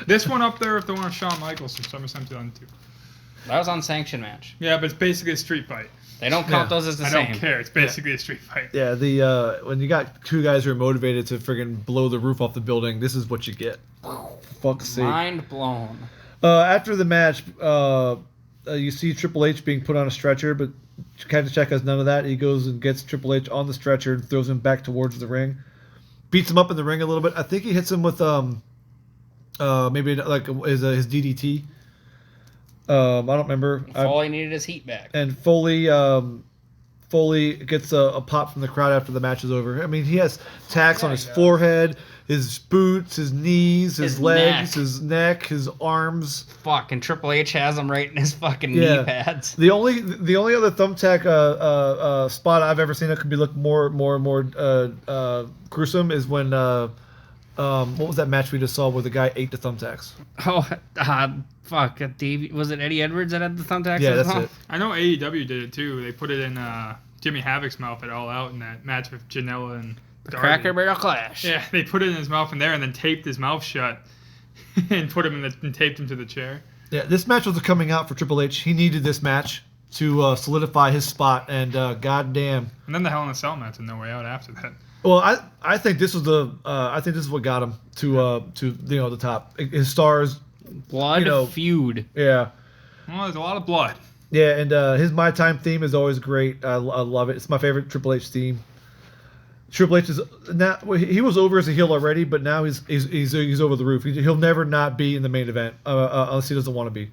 This one up there with the one with Shawn Michaels from SummerSlam 2002. That was unsanctioned match. Yeah, but it's basically a street fight. They don't count those as the I same. don't care. It's basically a street fight. Yeah, when you got two guys who are motivated to friggin' blow the roof off the building, this is what you get. Fuck's sake. Mind blown. After the match, you see Triple H being put on a stretcher, but Cactus Jack has none of that. He goes and gets Triple H on the stretcher and throws him back towards the ring. Beats him up in the ring a little bit. I think he hits him with maybe like his DDT. I don't remember. Foley needed his heat back. And Foley gets a pop from the crowd after the match is over. I mean, he has tacks on his forehead, his boots, his knees, his legs, his neck, his arms. Fuck, and Triple H has him right in his fucking knee pads. The only other thumbtack spot I've ever seen that could be look more gruesome is when what was that match we just saw where the guy ate the thumbtacks? Oh, fuck, Davey, was it Eddie Edwards that had the thumbtacks? Yeah, that's it. I know AEW did it too. They put it in Jimmy Havoc's mouth at All Out in that match with Janela and Darby. Cracker Barrel Clash. Yeah, they put it in his mouth in there and then taped his mouth shut and put him and taped him to the chair. Yeah, this match was coming out for Triple H. He needed this match to solidify his spot, and goddamn. And then the Hell in a Cell match and No Way Out after that. Well, I think this was this is what got him to the top. His stars, Blood feud. Yeah. Well, there's a lot of blood. Yeah, and his My Time theme is always great. I love it. It's my favorite Triple H theme. Triple H is now he was over as a heel already, but now he's over the roof. He'll never not be in the main event unless he doesn't want to be.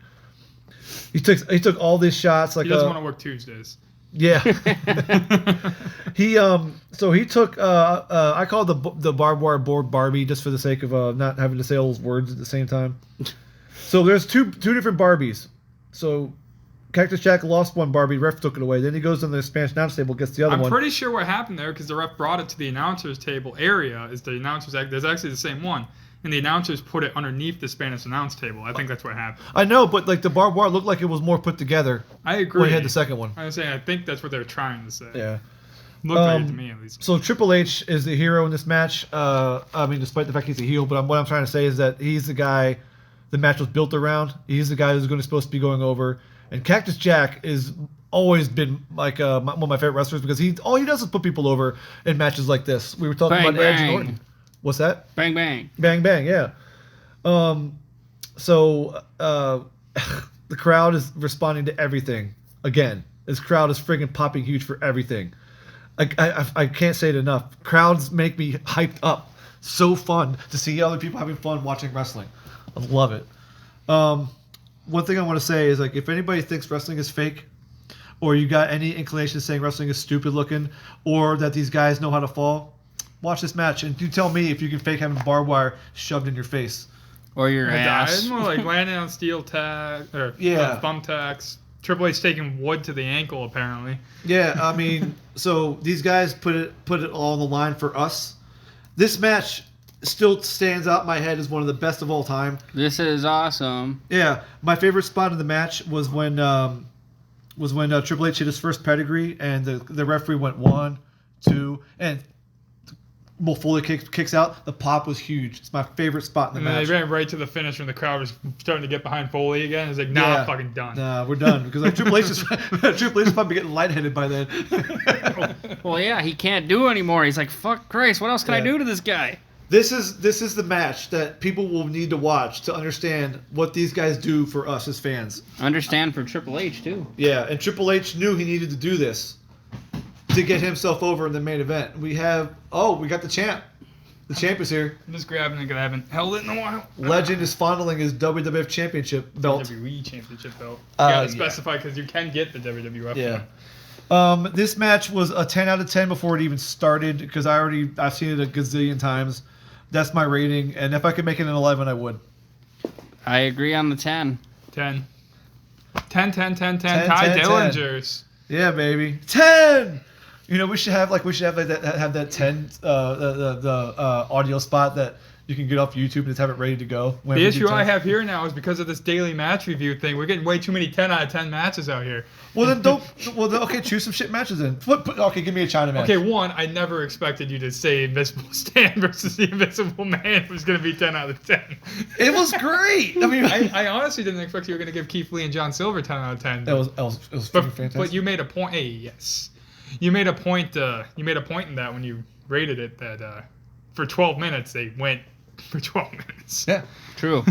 He took all these shots like he doesn't want to work Tuesdays. Yeah. He took I call the barbed wire board Barbie just for the sake of not having to say all those words at the same time. So there's two different Barbies. So Cactus Jack lost one Barbie, ref took it away. Then he goes in the Spanish announce table, gets the other one. I'm pretty sure what happened there, because the ref brought it to the announcer's table area, is the announcer's there's actually the same one. And the announcers put it underneath the Spanish announce table. I think that's what happened. I know, but like the barbed wire looked like it was more put together. I agree. When he had the second one. I was saying, I think that's what they were trying to say. Yeah. Looked like it to me, at least. So Triple H is the hero in this match. I mean, despite the fact he's a heel, but what I'm trying to say is that he's the guy the match was built around. He's the guy who's supposed to be going over. And Cactus Jack is always been like one of my favorite wrestlers because all he does is put people over in matches like this. We were talking Bang, about Edge and bang. Orton. What's that? Bang bang. Bang bang, yeah. So the crowd is responding to everything. Again, this crowd is friggin' popping huge for everything. I can't say it enough. Crowds make me hyped up. So fun to see other people having fun watching wrestling. I love it. One thing I want to say is like if anybody thinks wrestling is fake, or you got any inclination saying wrestling is stupid looking, or that these guys know how to fall, watch this match and you tell me if you can fake having barbed wire shoved in your face. Or your ass. It's more like landing on steel tag or thumbtacks. Triple H taking wood to the ankle apparently. Yeah, I mean, so these guys put it all on the line for us. This match still stands out in my head as one of the best of all time. This is awesome. Yeah, my favorite spot in the match was when Triple H hit his first pedigree and the referee went 1, 2, and Bull Foley kicks out. The pop was huge. It's my favorite spot in the match. They ran right to the finish when the crowd was starting to get behind Foley again. It's like, nah, I'm fucking done. Nah, we're done because like Triple H is probably getting lightheaded by then. Well, yeah, he can't do anymore. He's like, fuck Christ, what else can I do to this guy? This is the match that people will need to watch to understand what these guys do for us as fans. Understand for Triple H, too. Yeah, and Triple H knew he needed to do this to get himself over in the main event. We got the champ. The champ is here. I'm just grabbing it because I haven't held it in a while. Legend is fondling his WWF Championship belt. WWE Championship belt. You gotta specify because you can get the WWF one. This match was a 10 out of 10 before it even started because I've seen it a gazillion times. That's my rating, and if I could make it an 11, I would. I agree on the 10. 10. 10, 10, 10, 10. 10, Ty 10, 10. Dillinger's. Yeah, baby. 10! You know, we should have that 10 the audio spot that you can get off YouTube and just have it ready to go. The issue I have here now is because of this daily match review thing, we're getting way too many 10 out of 10 matches out here. Well then okay, choose some shit matches then. Okay, give me a China match. Okay, one, I never expected you to say Invisible Stan versus the Invisible Man was going to be 10 out of 10. It was great. I mean, I honestly didn't expect you were going to give Keith Lee and John Silver 10 out of 10. It was fantastic. But you made a point. Hey, yes, you made a point. You made a point in that when you rated it that for 12 minutes they went for 12 minutes. Yeah, true.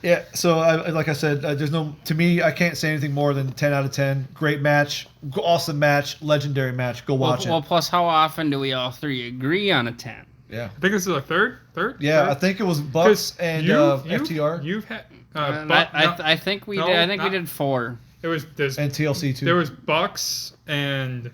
Yeah. So like I said, to me, I can't say anything more than 10 out of 10. Great match, awesome match, legendary match. Go watch it. Well, plus, how often do we all three agree on a 10? Yeah. I think this is a third. Yeah, third? I think it was Bucks and FTR. You've had. I think we did. I think we did 4. It was and TLC too. There was Bucks and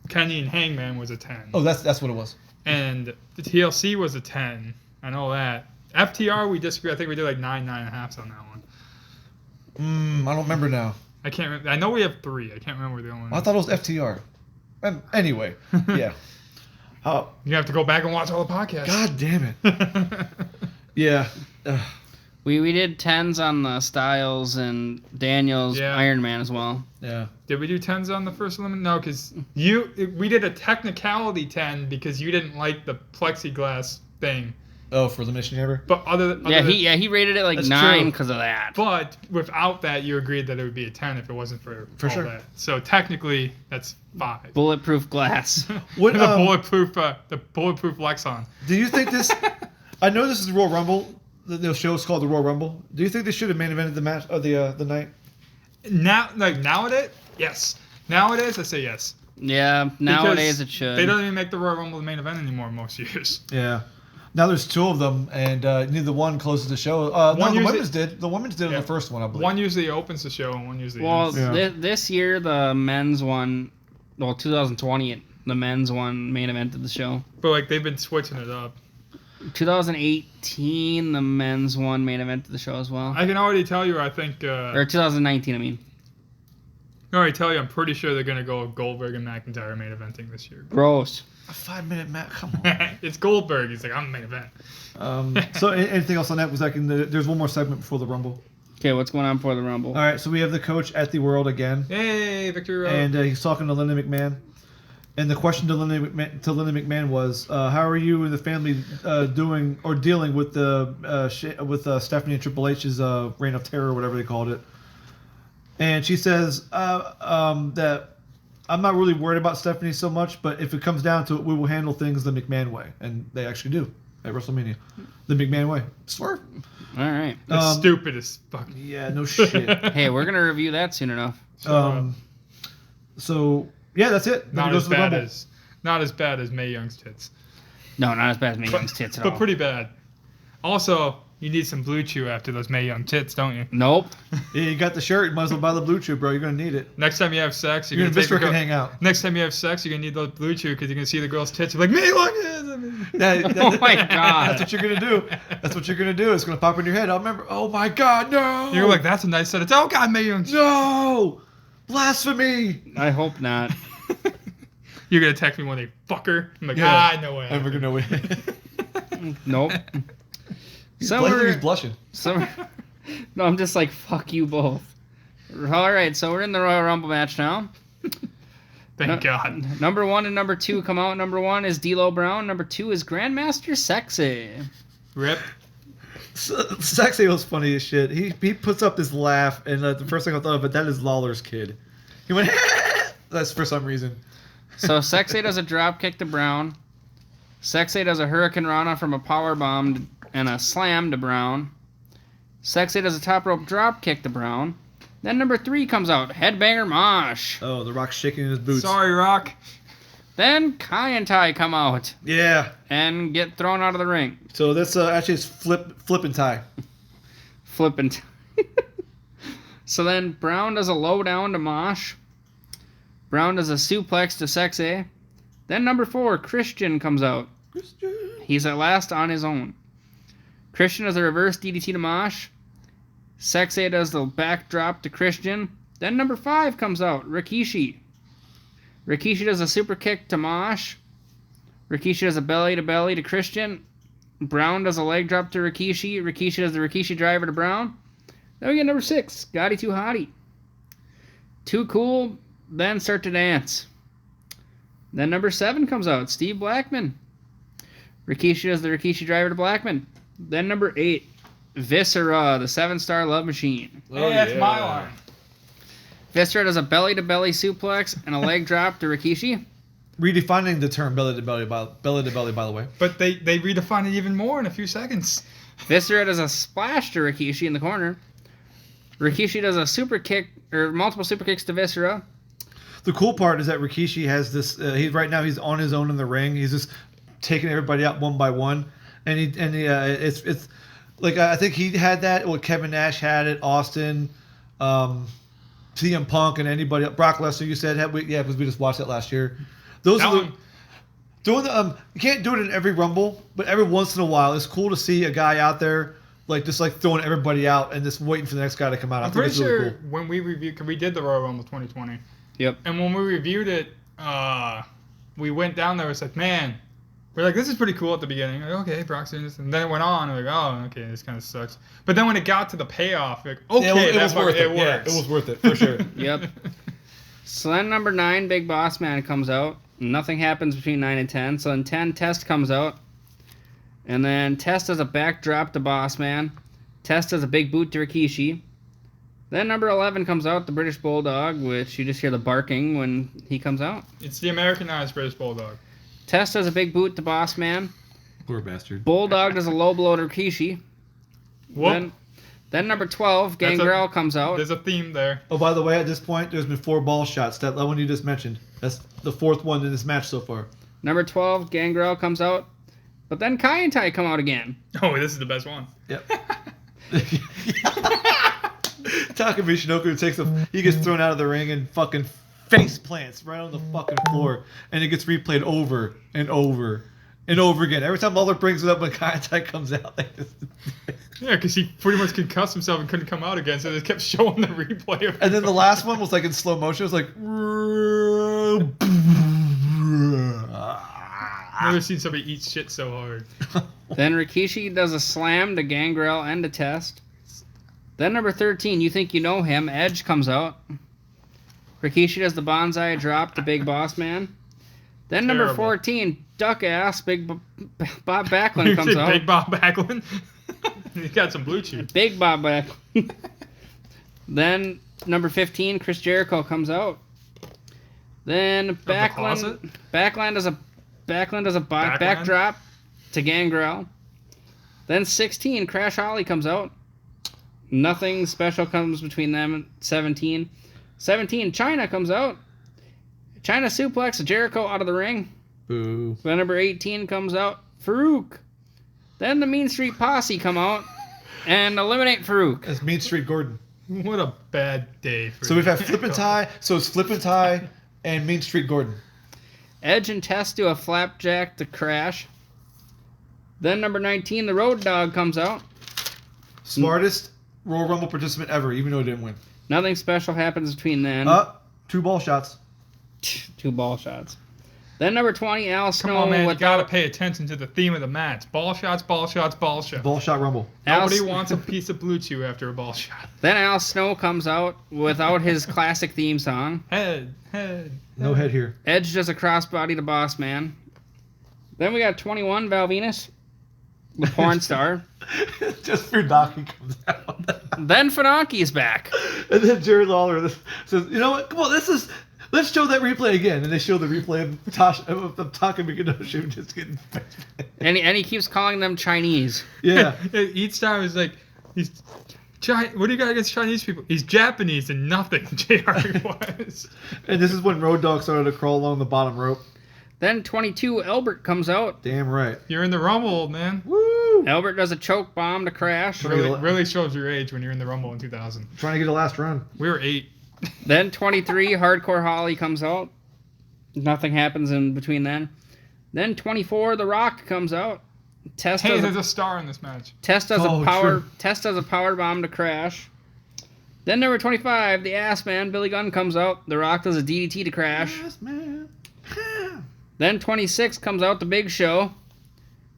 Kenny and Hangman was a 10. Oh, that's what it was. And the TLC was a 10. I know that. FTR, we disagree. I think we did like 9.5 on that one. I don't remember now. I can't remember. I know we have 3. I can't remember the only one. I thought it was FTR. Anyway, yeah. You have to go back and watch all the podcasts. God damn it. Yeah. We did 10s on the Styles and Daniels Iron Man as well. Yeah. Did we do 10s on the first elimination? No, because we did a technicality 10 because you didn't like the plexiglass thing. Oh, for Elimination Chamber? But he rated it like 9 because of that. But without that, you agreed that it would be a 10 if it wasn't for all sure. that. So technically, that's 5. Bulletproof glass. What, the bulletproof Lexon. Do you think this? I know this is the Royal Rumble. The show is called the Royal Rumble. Do you think they should have main evented the match of the night? Nowadays, yes. Nowadays, I say yes. Yeah, nowadays it should. They don't even make the Royal Rumble the main event anymore most years. Yeah. Now there's 2 of them, and neither one closes the show. The women's did. The women's did on the first one, I believe. One usually opens the show, and one usually ends. This year the men's one, 2020, the men's one main evented the show. But like they've been switching it up. 2018, the men's one main evented the show as well. I can already tell you, I think. Or 2019, I mean. I can already tell you, I'm pretty sure they're gonna go Goldberg and McIntyre main eventing this year. Gross. A 5-minute match. Come on. It's Goldberg. He's like, I'm the main event. So anything else on that? There's one more segment before the Rumble. Okay, what's going on before the Rumble? All right, so we have the coach at the World again. Hey, Victory Road. And he's talking to Linda McMahon. And the question to Linda McMahon was, how are you and the family doing or dealing with Stephanie and Triple H's reign of terror, or whatever they called it? and she says that I'm not really worried about Stephanie so much, but if it comes down to it, we will handle things the McMahon way, and they actually do at WrestleMania, the McMahon way. Swerve. All right. The stupidest fuck. Yeah, no shit. Hey, we're gonna review that soon enough. So yeah, that's it. Then it goes to the Rumble. Not as bad as Mae Young's tits. No, not as bad as Mae Young's tits at all. But pretty bad. Also, you need some Blue Chew after those Mae Young tits, don't you? Nope. Yeah, you got the shirt. You might as well buy the Blue Chew, bro. You're gonna need it. Next time you have sex, You're gonna miss her can hang out. Next time you have sex, you're gonna need those Blue Chew because you're gonna see the girl's tits. You're like, Mae Young. Oh my God. That's what you're gonna do. That's what you're gonna do. It's gonna pop in your head. I'll remember. Oh my God, no. You're like, that's a nice set. It's oh God, Mae Young. No. Blasphemy. I hope not. You're gonna text me one day, fucker. I'm like, no way. I'm gonna win. Nope. He's blushing. No, I'm just like, fuck you both. All right, so we're in the Royal Rumble match now. Thank God. Number 1 and number 2 come out. Number 1 is D'Lo Brown. Number 2 is Grandmaster Sexy. Rip. Sexy was funny as shit. He puts up this laugh, and the first thing I thought of, but that is Lawler's kid. He went, that's for some reason. So Sexy does a drop kick to Brown. Sexy does a Hurricane Rana from a power bomb and a slam to Brown. Sexy does a top rope drop kick to Brown. Then number 3 comes out, Headbanger Mosh. Oh, the Rock's shaking his boots. Sorry, Rock. Then Kai and Ty come out Yeah. and get thrown out of the ring. So that's actually it's flip and tie. Flipping. So then Brown does a low down to Mosh. Brown does a suplex to Sexy. Then number 4, Christian comes out. He's at last on his own. Christian does a reverse DDT to Mosh. Sexay does the backdrop to Christian. Then number 5 comes out, Rikishi. Rikishi does a super kick to Mosh. Rikishi does a belly to belly to Christian. Brown does a leg drop to Rikishi. Rikishi does the Rikishi driver to Brown. Then we get number 6, Gotti Too Hottie. Too Cool, then start to dance. Then number 7 comes out, Steve Blackman. Rikishi does the Rikishi driver to Blackman. Then number 8, Viscera, the 7-star love machine. Hey, that's my line. Viscera does a belly-to-belly suplex and a leg drop to Rikishi. Redefining the term belly to belly, by the way. But they redefined it even more in a few seconds. Viscera does a splash to Rikishi in the corner. Rikishi does a super kick, or multiple super kicks to Viscera. The cool part is that Rikishi has this. He's on his own in the ring. He's just taking everybody out one by one, it's like I think he had that. Well, Kevin Nash had it. Austin, CM Punk, and anybody. Brock Lesnar. You said because we just watched it last year. Those That are the. one. Doing the you can't do it in every Rumble, but every once in a while, it's cool to see a guy out there just throwing everybody out and just waiting for the next guy to come out. I'm pretty sure when we reviewed, cause we did the Royal Rumble 2020. Yep. And when we reviewed it, we went down there. It's like, man, we're like, this is pretty cool at the beginning. Like, okay, Brock's doing this, and then it went on. We're like, oh, okay, this kind of sucks. But then when it got to the payoff, like, okay, it was worth it. Works. Yeah, it was worth it for sure. Yep. So then number 9, Big Boss Man comes out. Nothing happens between 9 and 10. So then 10, Test comes out. And then Test does a backdrop to Boss Man. Test does a big boot to Rikishi. Then number 11 comes out, the British Bulldog, which you just hear the barking when he comes out. It's the Americanized British Bulldog. Test does a big boot to Boss Man. Poor bastard. Bulldog does a low blow to Rikishi. Whoop. Then number 12, Gangrel comes out. There's a theme there. Oh, by the way, at this point, there's been 4 ball shots. That one you just mentioned. That's the 4th one in this match so far. Number 12, Gangrel comes out. But then Kai and Tai come out again. Oh, this is the best one. Yep. Takumi he gets thrown out of the ring and fucking face plants right on the fucking floor, and it gets replayed over and over and over again. Every time Lawler brings it up when Kai comes out, Yeah, because he pretty much concussed himself and couldn't come out again, so they kept showing the replay of it. And then the last one was like in slow motion. It was like. Never seen somebody eat shit so hard. Then Rikishi does a slam to Gangrel and a Test. Then number 13, you think you know him, Edge comes out. Rikishi does the bonsai drop to Big Boss Man. Then number 14, Duck Ass, Big Bob Backlund comes out. Big Bob Backlund? He got some blue chew. Big Bob Backlund. Then number 15, Chris Jericho comes out. Then closet? Backland does a backdrop to Gangrel. Then 16, Crash Holly comes out. Nothing special comes between them. 17, China comes out. China suplex Jericho out of the ring. Boo. Then number 18 comes out. Farouk. Then the Mean Street Posse come out and eliminate Farouk. That's Mean Street Gordon. What a bad day for So we've had Flip and Tie. So it's Flip and Tie and Mean Street Gordon. Edge and Tess do a flapjack to Crash. Then number 19, the Road Dogg comes out. Smartest Royal Rumble participant ever, even though he didn't win. Nothing special happens between then. 2 ball shots. 2 ball shots. Then number 20, Al Snow. Come on, man. You got to pay attention to the theme of the match. Ball shots, ball shots, ball shots. Ball shot Rumble. Nobody wants a piece of Blue Chew after a ball shot. Then Al Snow comes out without his classic theme song. Head. No head here. Edge does a crossbody to Boss Man. Then we got 21, Val Venus, the porn star. Just for Donkey comes out. Then Funaki back. And then Jerry Lawler says, you know what? Come on, let's show that replay again. And they show the replay of Taka Mikinoshi just getting... And he keeps calling them Chinese. Yeah. Each time it's like, what do you got against Chinese people? He's Japanese and nothing, JR was. And this is when Road Dogg started to crawl along the bottom rope. Then 22, Albert comes out. Damn right. You're in the Rumble, old man. Woo! Albert does a choke bomb to Crash. Really shows your age when you're in the Rumble in 2000. Trying to get a last run. We were 8. Then 23, Hardcore Holly comes out. Nothing happens in between then. Then 24, The Rock comes out. There's a star in this match. Test does a power bomb to Crash. Then number 25, the Ass Man, Billy Gunn comes out. The Rock does a DDT to Crash. Yes, man. Then 26 comes out the Big Show.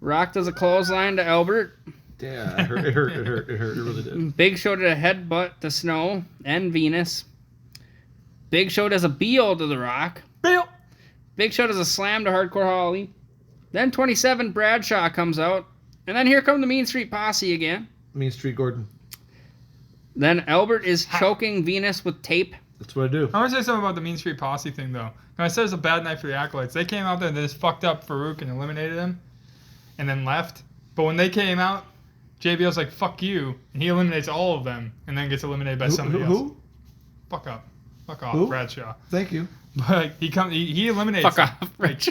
Rock does a clothesline to Albert. Yeah, it hurt. It really did. Big Show did a headbutt to Snow and Venus. Big Show does a BO to The Rock. Big Show does a slam to Hardcore Holly. Then 27, Bradshaw comes out. And then here come the Mean Street Posse again. Mean Street Gordon. Then Albert is choking Venus with tape. That's what I do. I want to say something about the Mean Street Posse thing, though. When I said it's a bad night for the Acolytes, they came out there and they just fucked up Farouk and eliminated him and then left. But when they came out, JBL's like, fuck you. And he eliminates all of them and then gets eliminated by somebody else. Who? Fuck up. Fuck off, Who? Bradshaw. Thank you. But he eliminates Fuck them. off, Rich.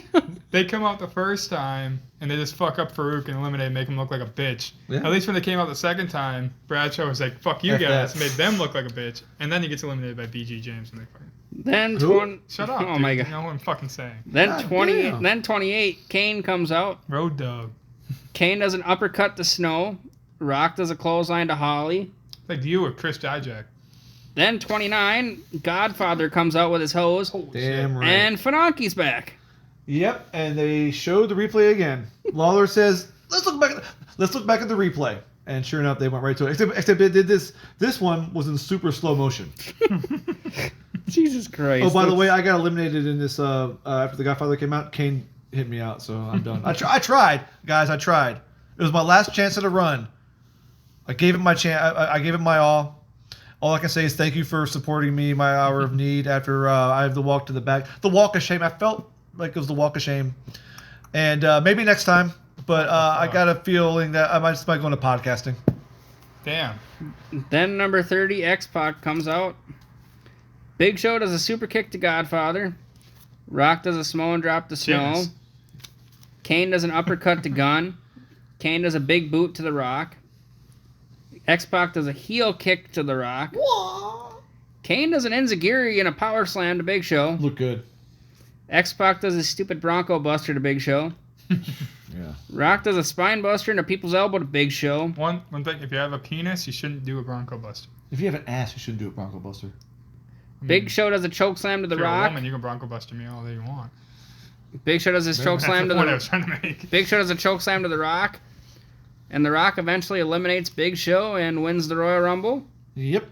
They come out the first time and they just fuck up Farouk and eliminate, make him look like a bitch. Yeah. At least when they came out the second time, Bradshaw was like, fuck you F guys, that. made them look like a bitch. And then he gets eliminated by BG James when they fight. Then Who? 20. Shut up, Oh dude. my You god. know what I'm fucking saying. Then God 20. damn. Then 28. Kane comes out. Road Dogg. Kane does an uppercut to Snow. Rock does a clothesline to Holly. Like you or Chris Dijak. Then 29. Godfather comes out with his hose. Damn right. And Funaki's back. Yep, and they showed the replay again. Lawler says, let's look back at the replay. And sure enough, they went right to it. Except they did this. This one was in super slow motion. Jesus Christ. Oh, by the way, I got eliminated in this after the Godfather came out. Kane hit me out, so I'm done. I tried, guys. I tried. It was my last chance at a run. I gave it my chance. I gave it my all. All I can say is thank you for supporting me, my hour of need. After I have the walk to the back, the walk of shame. I felt like it was the walk of shame, and maybe next time. But I got a feeling that I might go into podcasting. Damn. Then number 30, X-Pac comes out. Big Show does a super kick to Godfather. Rock does a Samoan drop to Snow. Yes. Kane does an uppercut to Gunn. Kane does a big boot to The Rock. X-Pac does a heel kick to The Rock. Kane does an enziguri and a power slam to Big Show. Look good. X-Pac does a stupid Bronco Buster to Big Show. Yeah. Rock does a spine buster and a people's elbow to Big Show. One thing, if you have a penis, you shouldn't do a Bronco Buster. If you have an ass, you shouldn't do a Bronco Buster. I mean, Big Show does a choke slam to The if you're a Rock. woman, you can Bronco Buster me all day you want. Big Show does his choke That's slam the to point I The was trying to make. Big Show does a choke slam to The Rock. And The Rock eventually eliminates Big Show and wins the Royal Rumble. Yep.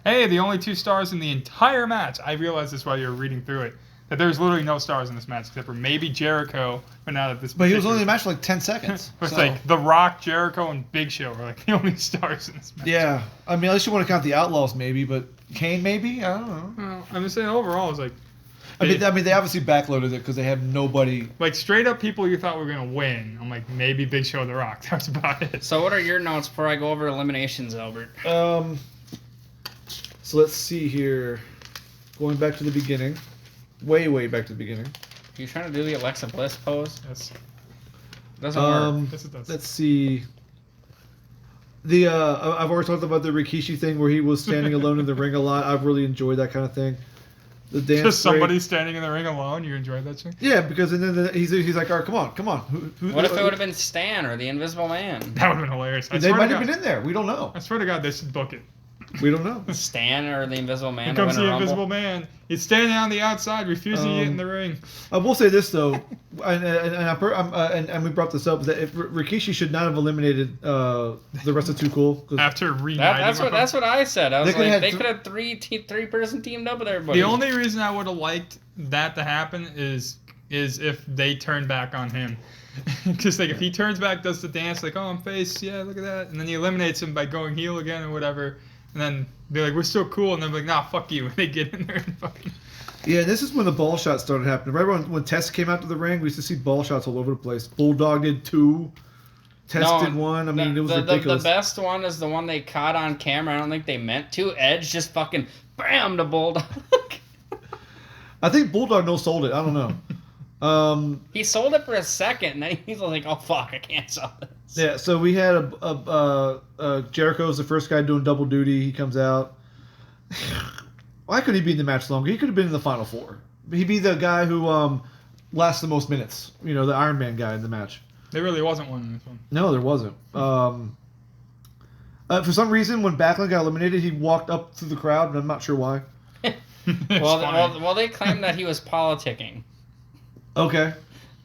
Hey, the only 2 stars in the entire match. I realized this while you were reading through it. that there's literally no stars in this match except for maybe Jericho, but now that this. But he was only in the match for like 10 seconds. It's so. like The Rock, Jericho, and Big Show are like the only stars in this match. Yeah, I mean, unless you want to count the Outlaws, maybe, but Kane, maybe, I don't know. Well, I'm just saying overall, it's like. I mean, they obviously backloaded it because they have nobody. Like straight up people you thought were gonna win. I'm like maybe Big Show and The Rock. That's about it. So what are your notes before I go over eliminations, Albert? So let's see here. Going back to the beginning, way back to the beginning. You trying to do the Alexa Bliss pose? Yes. Doesn't work. Yes, it does. Let's see. I've already talked about the Rikishi thing where he was standing alone in the ring a lot. I've really enjoyed that kind of thing. The dance. Just somebody standing in the ring alone. You enjoyed that shit? Yeah, because and then he's like, all right, come on. What if it would have been Stan or the Invisible Man? That would have been hilarious. They might have been in there. We don't know. I swear to God, they should book it. We don't know. Stan or the Invisible Man? Here to comes win a the Rumble? Invisible Man. He's standing on the outside, refusing to get in the ring. I will say this though, and we brought this up, that if Rikishi should not have eliminated the rest of Too Cool. After reuniting That's what I said. I was They like, they could have three-person teamed up with everybody. The only reason I would have liked that to happen is if they turn back on him. Because like if he turns back, does the dance like, oh, I'm face, yeah, look at that, and then he eliminates him by going heel again or whatever, and then they're like, we're still cool, and then like, nah, fuck you, and they get in there and fucking. Yeah, this is when the ball shots started happening. Right when Test came out to the ring, we used to see ball shots all over the place. Bulldog did 2. Test did 1. I mean, it was ridiculous. The best one is the one they caught on camera. I don't think they meant to. Edge just fucking bam to Bulldog. I think Bulldog no-sold it. I don't know. He sold it for a second, and then he's like, "Oh fuck, I can't sell this." Yeah, so we had Jericho's the first guy doing double duty. He comes out. Why couldn't he be in the match longer? He could have been in the final 4. He'd be the guy who lasts the most minutes. You know, the Iron Man guy in the match. There really wasn't one in this one. No, there wasn't. For some reason, when Backlund got eliminated, he walked up through the crowd, and I'm not sure why. well, they claimed that he was politicking. Okay.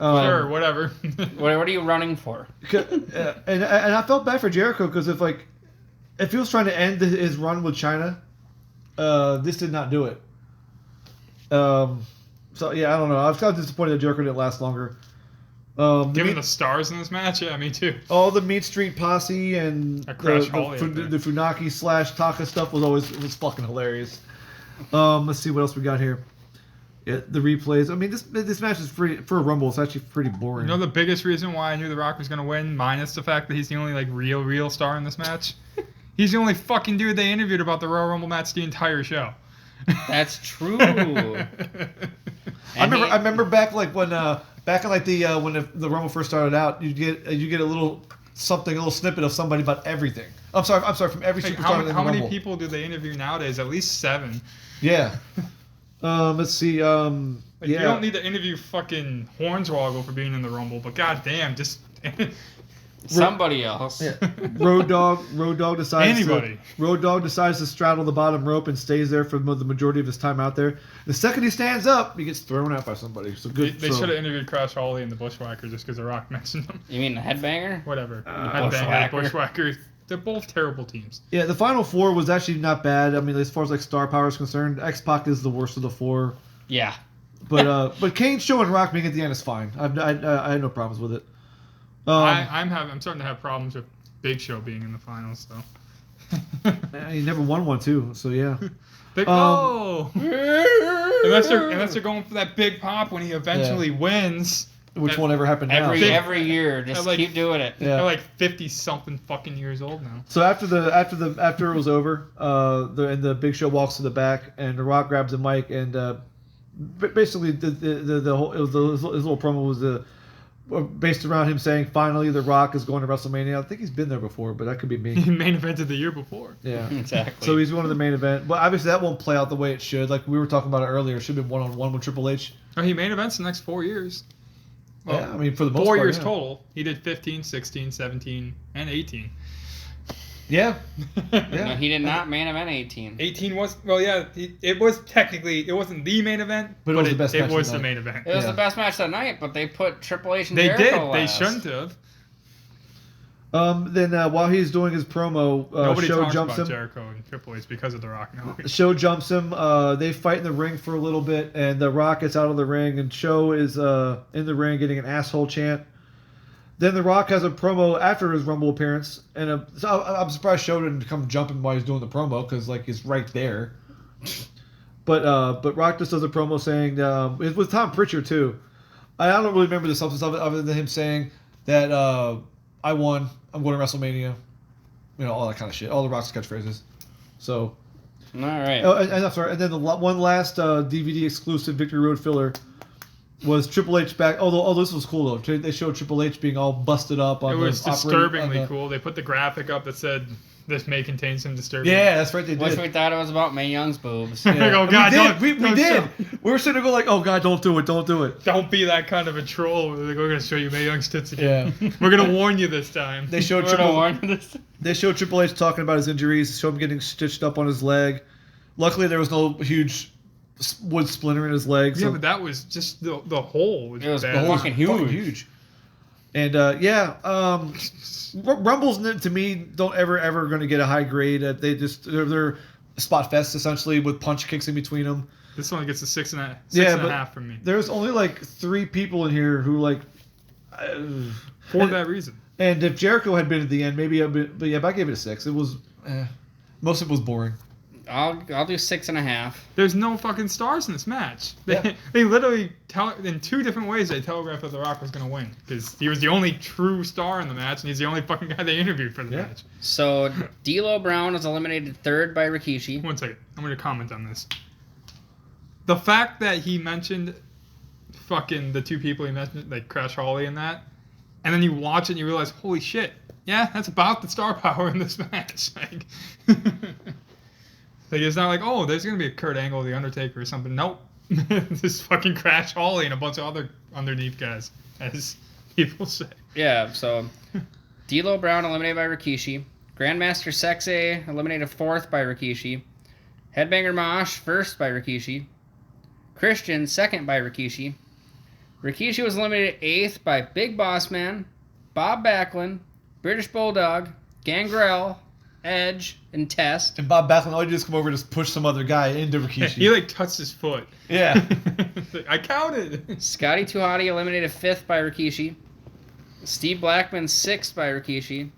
Sure, whatever. What are you running for? And I felt bad for Jericho because if he was trying to end his run with China, this did not do it. So yeah, I don't know. I was kind of disappointed that Jericho didn't last longer. Given the stars in this match, yeah, me too. All the Meat Street Posse and the Funaki / Taka stuff was fucking hilarious. Let's see what else we got here. Yeah, the replays. I mean, this match is pretty for a Rumble. It's actually pretty boring. You know the biggest reason why I knew The Rock was gonna win, minus the fact that he's the only like real star in this match. He's the only fucking dude they interviewed about the Royal Rumble match the entire show. That's true. I remember back like when back in like when the Rumble first started out, you get a little something, a little snippet of somebody about everything. I'm sorry, from every like, superstar in the how many Rumble. people do they interview nowadays? At least 7. Yeah. Let's see. You don't need to interview fucking Hornswoggle for being in the Rumble, but goddamn, just somebody else. Yeah. Road Dogg decides anybody. Road Dogg decides to straddle the bottom rope and stays there for the majority of his time out there. The second he stands up, he gets thrown out by somebody. So good. They should have interviewed Crash Holly and the Bushwhacker just because The Rock mentioned them. You mean the Headbanger? Whatever. Headbanger, Bushwhacker. They're both terrible teams. Yeah, the final 4 was actually not bad. I mean, as far as like star power is concerned, X-Pac is the worst of the 4. Yeah. But Kane, Show, and Rock being at the end is fine. I had no problems with it. I'm starting to have problems with Big Show being in the finals, though. He never won one too, so yeah. Unless they're going for that big pop when he eventually wins. Which won't ever happen now. Every year, just keep doing it. Yeah. They're like 50-something fucking years old now. So after it was over, the Big Show walks to the back, and The Rock grabs the mic, and basically the whole his little promo was based around him saying finally The Rock is going to WrestleMania. I think he's been there before, but that could be me. He main evented the year before. Yeah, exactly. So he's going to the main event, but obviously that won't play out the way it should. Like we were talking about it earlier, it should have been 1-on-1 with Triple H. Oh, he main events the next 4 years. Well, yeah, I mean for the most 4 part, years total. He did 15, 16, 17, and 18. Yeah. No, he did not main event 18. 18 was it was technically, it wasn't the main event, but it was the best match it was of the the night. main event. It was the best match that night, but they put Triple H and They Jericho did. They last. shouldn't have. Then while he's doing his promo, Nobody Show talks jumps about him. Jericho and Triple H because of The Rock now. Show jumps him. They fight in the ring for a little bit, and The Rock gets out of the ring, and Show is in the ring getting an asshole chant. Then The Rock has a promo after his Rumble appearance, and so I'm surprised Show didn't come jumping while he's doing the promo because like he's right there. But Rock just does a promo saying it was Tom Pritchard too. I don't really remember the substance of it other than him saying that I won. I'm going to WrestleMania. You know, all that kind of shit. All the Rock's catchphrases. So. All right. Oh, and I'm sorry. And then one last DVD exclusive Victory Road filler was Triple H back. Although this was cool though. They showed Triple H being all busted up. It was disturbingly cool. They put the graphic up that said, "This may contain some disturbing." Yeah, that's right. They Wish did. we thought it was about Mae Young's boobs. Like, oh God, we don't did. show- We were sitting there going like, "Oh God, don't do it, don't do it." Don't be that kind of a troll. We're going to show you Mae Young's tits again. Yeah. We're going to warn you this time. They showed We're Triple. warn this. They showed Triple H talking about his injuries. Showed him getting stitched up on his leg. Luckily, there was no huge wood splinter in his leg. Yeah, So but that was just the hole. Was It was bad. the whole- fucking huge. And Rumbles to me don't ever going to get a high grade. They're spot fest essentially with punch kicks in between them. This one gets a six and a but half from me. There's only like 3 people in here who like. For that reason. And if Jericho had been at the end, maybe but yeah, but I gave it a 6. It was most of it was boring. I'll do 6.5. There's no fucking stars in this match. Yeah. They literally in 2 different ways they telegraphed that The Rock was going to win because he was the only true star in the match and he's the only fucking guy they interviewed for the match. So D'Lo Brown was eliminated 3rd by Rikishi. 1 second, I'm going to comment on this. The fact that he mentioned fucking the 2 people he mentioned, like Crash Holly and that, and then you watch it and you realize, holy shit, yeah, that's about the star power in this match. Like it's not like, oh, there's gonna be a Kurt Angle, The Undertaker, or something. Nope, this fucking Crash Holly and a bunch of other underneath guys, as people say. Yeah, so D'Lo Brown eliminated by Rikishi. Grandmaster Sexay eliminated 4th by Rikishi. Headbanger Mosh 1st by Rikishi. Christian 2nd by Rikishi. Rikishi was eliminated 8th by Big Boss Man, Bob Backlund, British Bulldog, Gangrel, Edge, and Test. And Bob Backlund, all he did is come over and just push some other guy into Rikishi. He like touched his foot. Yeah. I counted. Scotty 2 Hotty eliminated 5th by Rikishi. Steve Blackman 6th by Rikishi.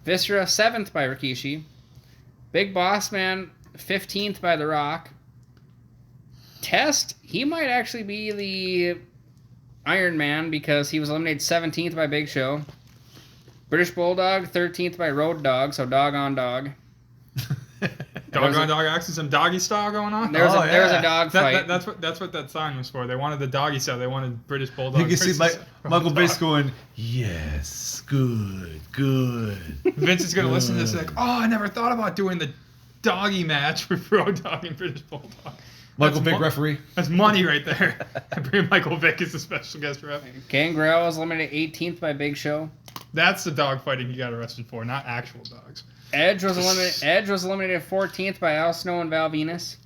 Viscera 7th by Rikishi. Big Boss Man 15th by The Rock. Test, he might actually be the Iron Man because he was eliminated 17th by Big Show. British Bulldog 13th by Road Dogg, so dog on dog. Dog on dog action, some doggy style going on. There was a dog fight. That's what that sign was for. They wanted the doggy style. They wanted British Bulldog. You can see versus Michael Road Bates Dogg. going, yes, good. Vince is gonna listen to this and like, oh, I never thought about doing the doggy match with Road Dogg and British Bulldog. Michael That's Vick referee. That's money right there. I bring Michael Vick as a special guest ref. Gangrel was eliminated 18th by Big Show. That's the dog fighting he got arrested for, not actual dogs. Edge was eliminated 14th by Al Snow and Val Venus.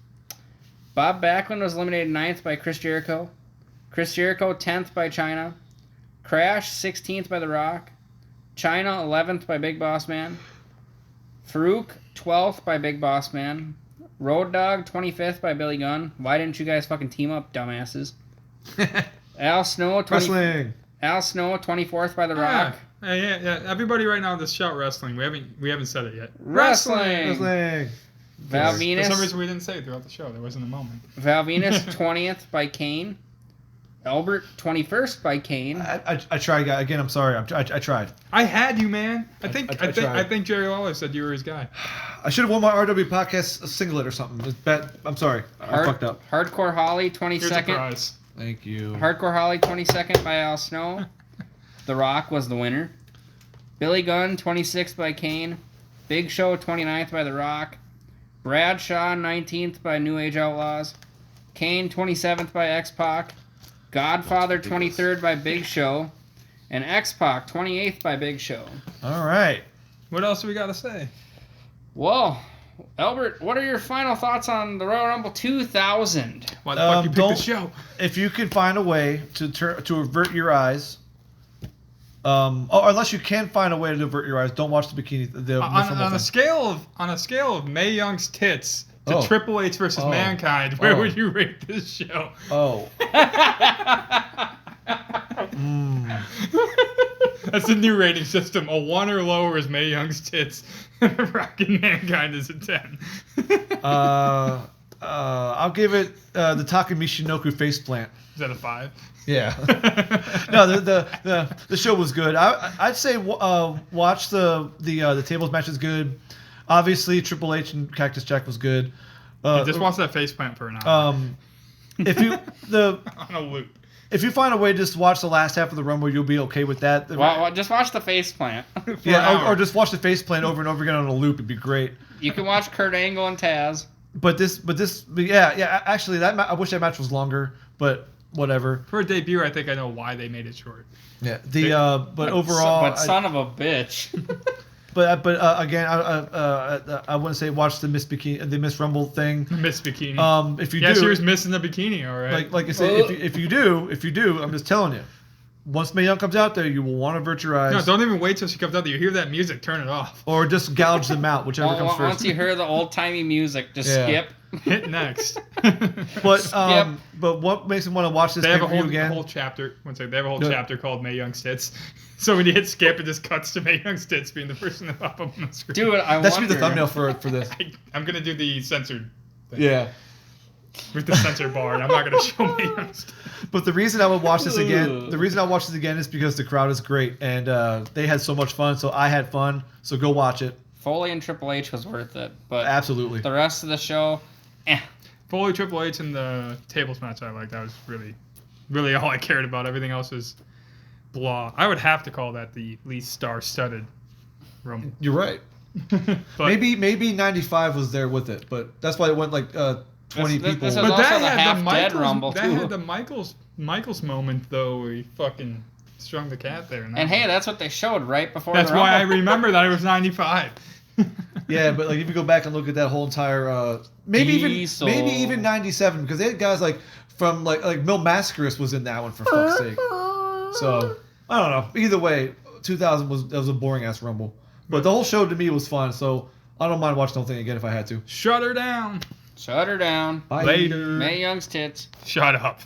Bob Backlund was eliminated 9th by Chris Jericho. Chris Jericho 10th by Chyna. Crash 16th by The Rock. Chyna 11th by Big Boss Man. Farouk 12th by Big Boss Man. Road Dogg 25th by Billy Gunn. Why didn't you guys fucking team up, dumbasses? Al Snow 24th by The Rock. Yeah. Everybody right now just shout wrestling. We haven't said it yet. Wrestling. Val For Venus. some reason we didn't say it throughout the show. There wasn't a moment. Val Venus 20th by Kane. Albert 21st by Kane. I tried, guy. Again, I'm sorry. I tried. I had you, man. I think tried. Jerry Lawler said you were his guy. I should have won my RW podcast singlet or something. It's bad. I'm sorry. I fucked up. Hardcore Holly Here's a 22nd. prize. Thank you. Hardcore Holly 22nd by Al Snow. The Rock was the winner. Billy Gunn 26th by Kane. Big Show 29th by The Rock. Bradshaw 19th by New Age Outlaws. Kane 27th by X-Pac. Godfather 23rd by Big Show. And X-Pac 28th by Big Show. All right. What else do we got to say? Well, Albert, what are your final thoughts on the Royal Rumble 2000? Why the fuck you picked the show? If you can find a way to avert your eyes, Unless you can find a way to divert your eyes, don't watch the bikini. On a scale of Mae Young's tits to Triple H versus Mankind, where would you rate this show? Oh. That's the new rating system. A 1 or lower is Mae Young's tits, and a rockin' Mankind is a 10. I'll give it the Takamichinoku faceplant. Is that a 5? Yeah. No, the show was good. I'd say watch the tables match is good. Obviously, Triple H and Cactus Jack was good. Just watch that faceplant for an hour. If you On a loop. If you find a way to just watch the last half of the Rumble, you'll be okay with that. Well, just watch the faceplant. Yeah, or just watch the faceplant over and over again on a loop. It'd be great. You can watch Kurt Angle and Taz. But yeah. Actually, I wish that match was longer, but whatever. For a debut, I think I know why they made it short. Yeah. But overall, but son of a bitch. But again, I wouldn't say watch the Miss Rumble thing. Miss Bikini. If you do, she was do, missing the bikini, all right. like I said, if you do, I'm just telling you. Once Mae Young comes out there, you will want to avert your eyes. No, don't even wait till she comes out there. You hear that music, turn it off. Or just gouge them out, whichever comes first. Once you hear the old timey music, just skip. Hit next. But what makes me want to watch this pay-per-view again? They have a whole chapter. They have a whole chapter called Mae Young's tits. So when you hit skip, it just cuts to Mae Young's tits being the person that pop up on the screen. Dude, that should be the thumbnail for this. I'm gonna do the censored thing. Yeah. With the censor bar, and I'm not gonna show Mae Young's tits. But the reason I would watch this again, is because the crowd is great and they had so much fun. So I had fun. So go watch it. Foley and Triple H was worth it, but absolutely the rest of the show, Foley, Triple H, and the tables match I liked. That was really all I cared about. Everything else was blah. I would have to call that the least star-studded Rumble. You're right. maybe 95 was there with it, but that's why it went like 20 people. This was also the half-dead Rumble, too. That had the Michaels moment, though, where he fucking strung the cat there. And hey, that's what they showed right before That's the why I Rumble. remember that it was 95. Yeah, but like if you go back and look at that whole entire, maybe even 97, because they had guys like from like Mil Mascaris was in that one for fuck's sake. So I don't know. Either way, 2000 was a boring ass Rumble, but the whole show to me was fun. So I don't mind watching the whole thing again if I had to. Shut her down. Shut her down. Bye. Later. Mae Young's tits. Shut up.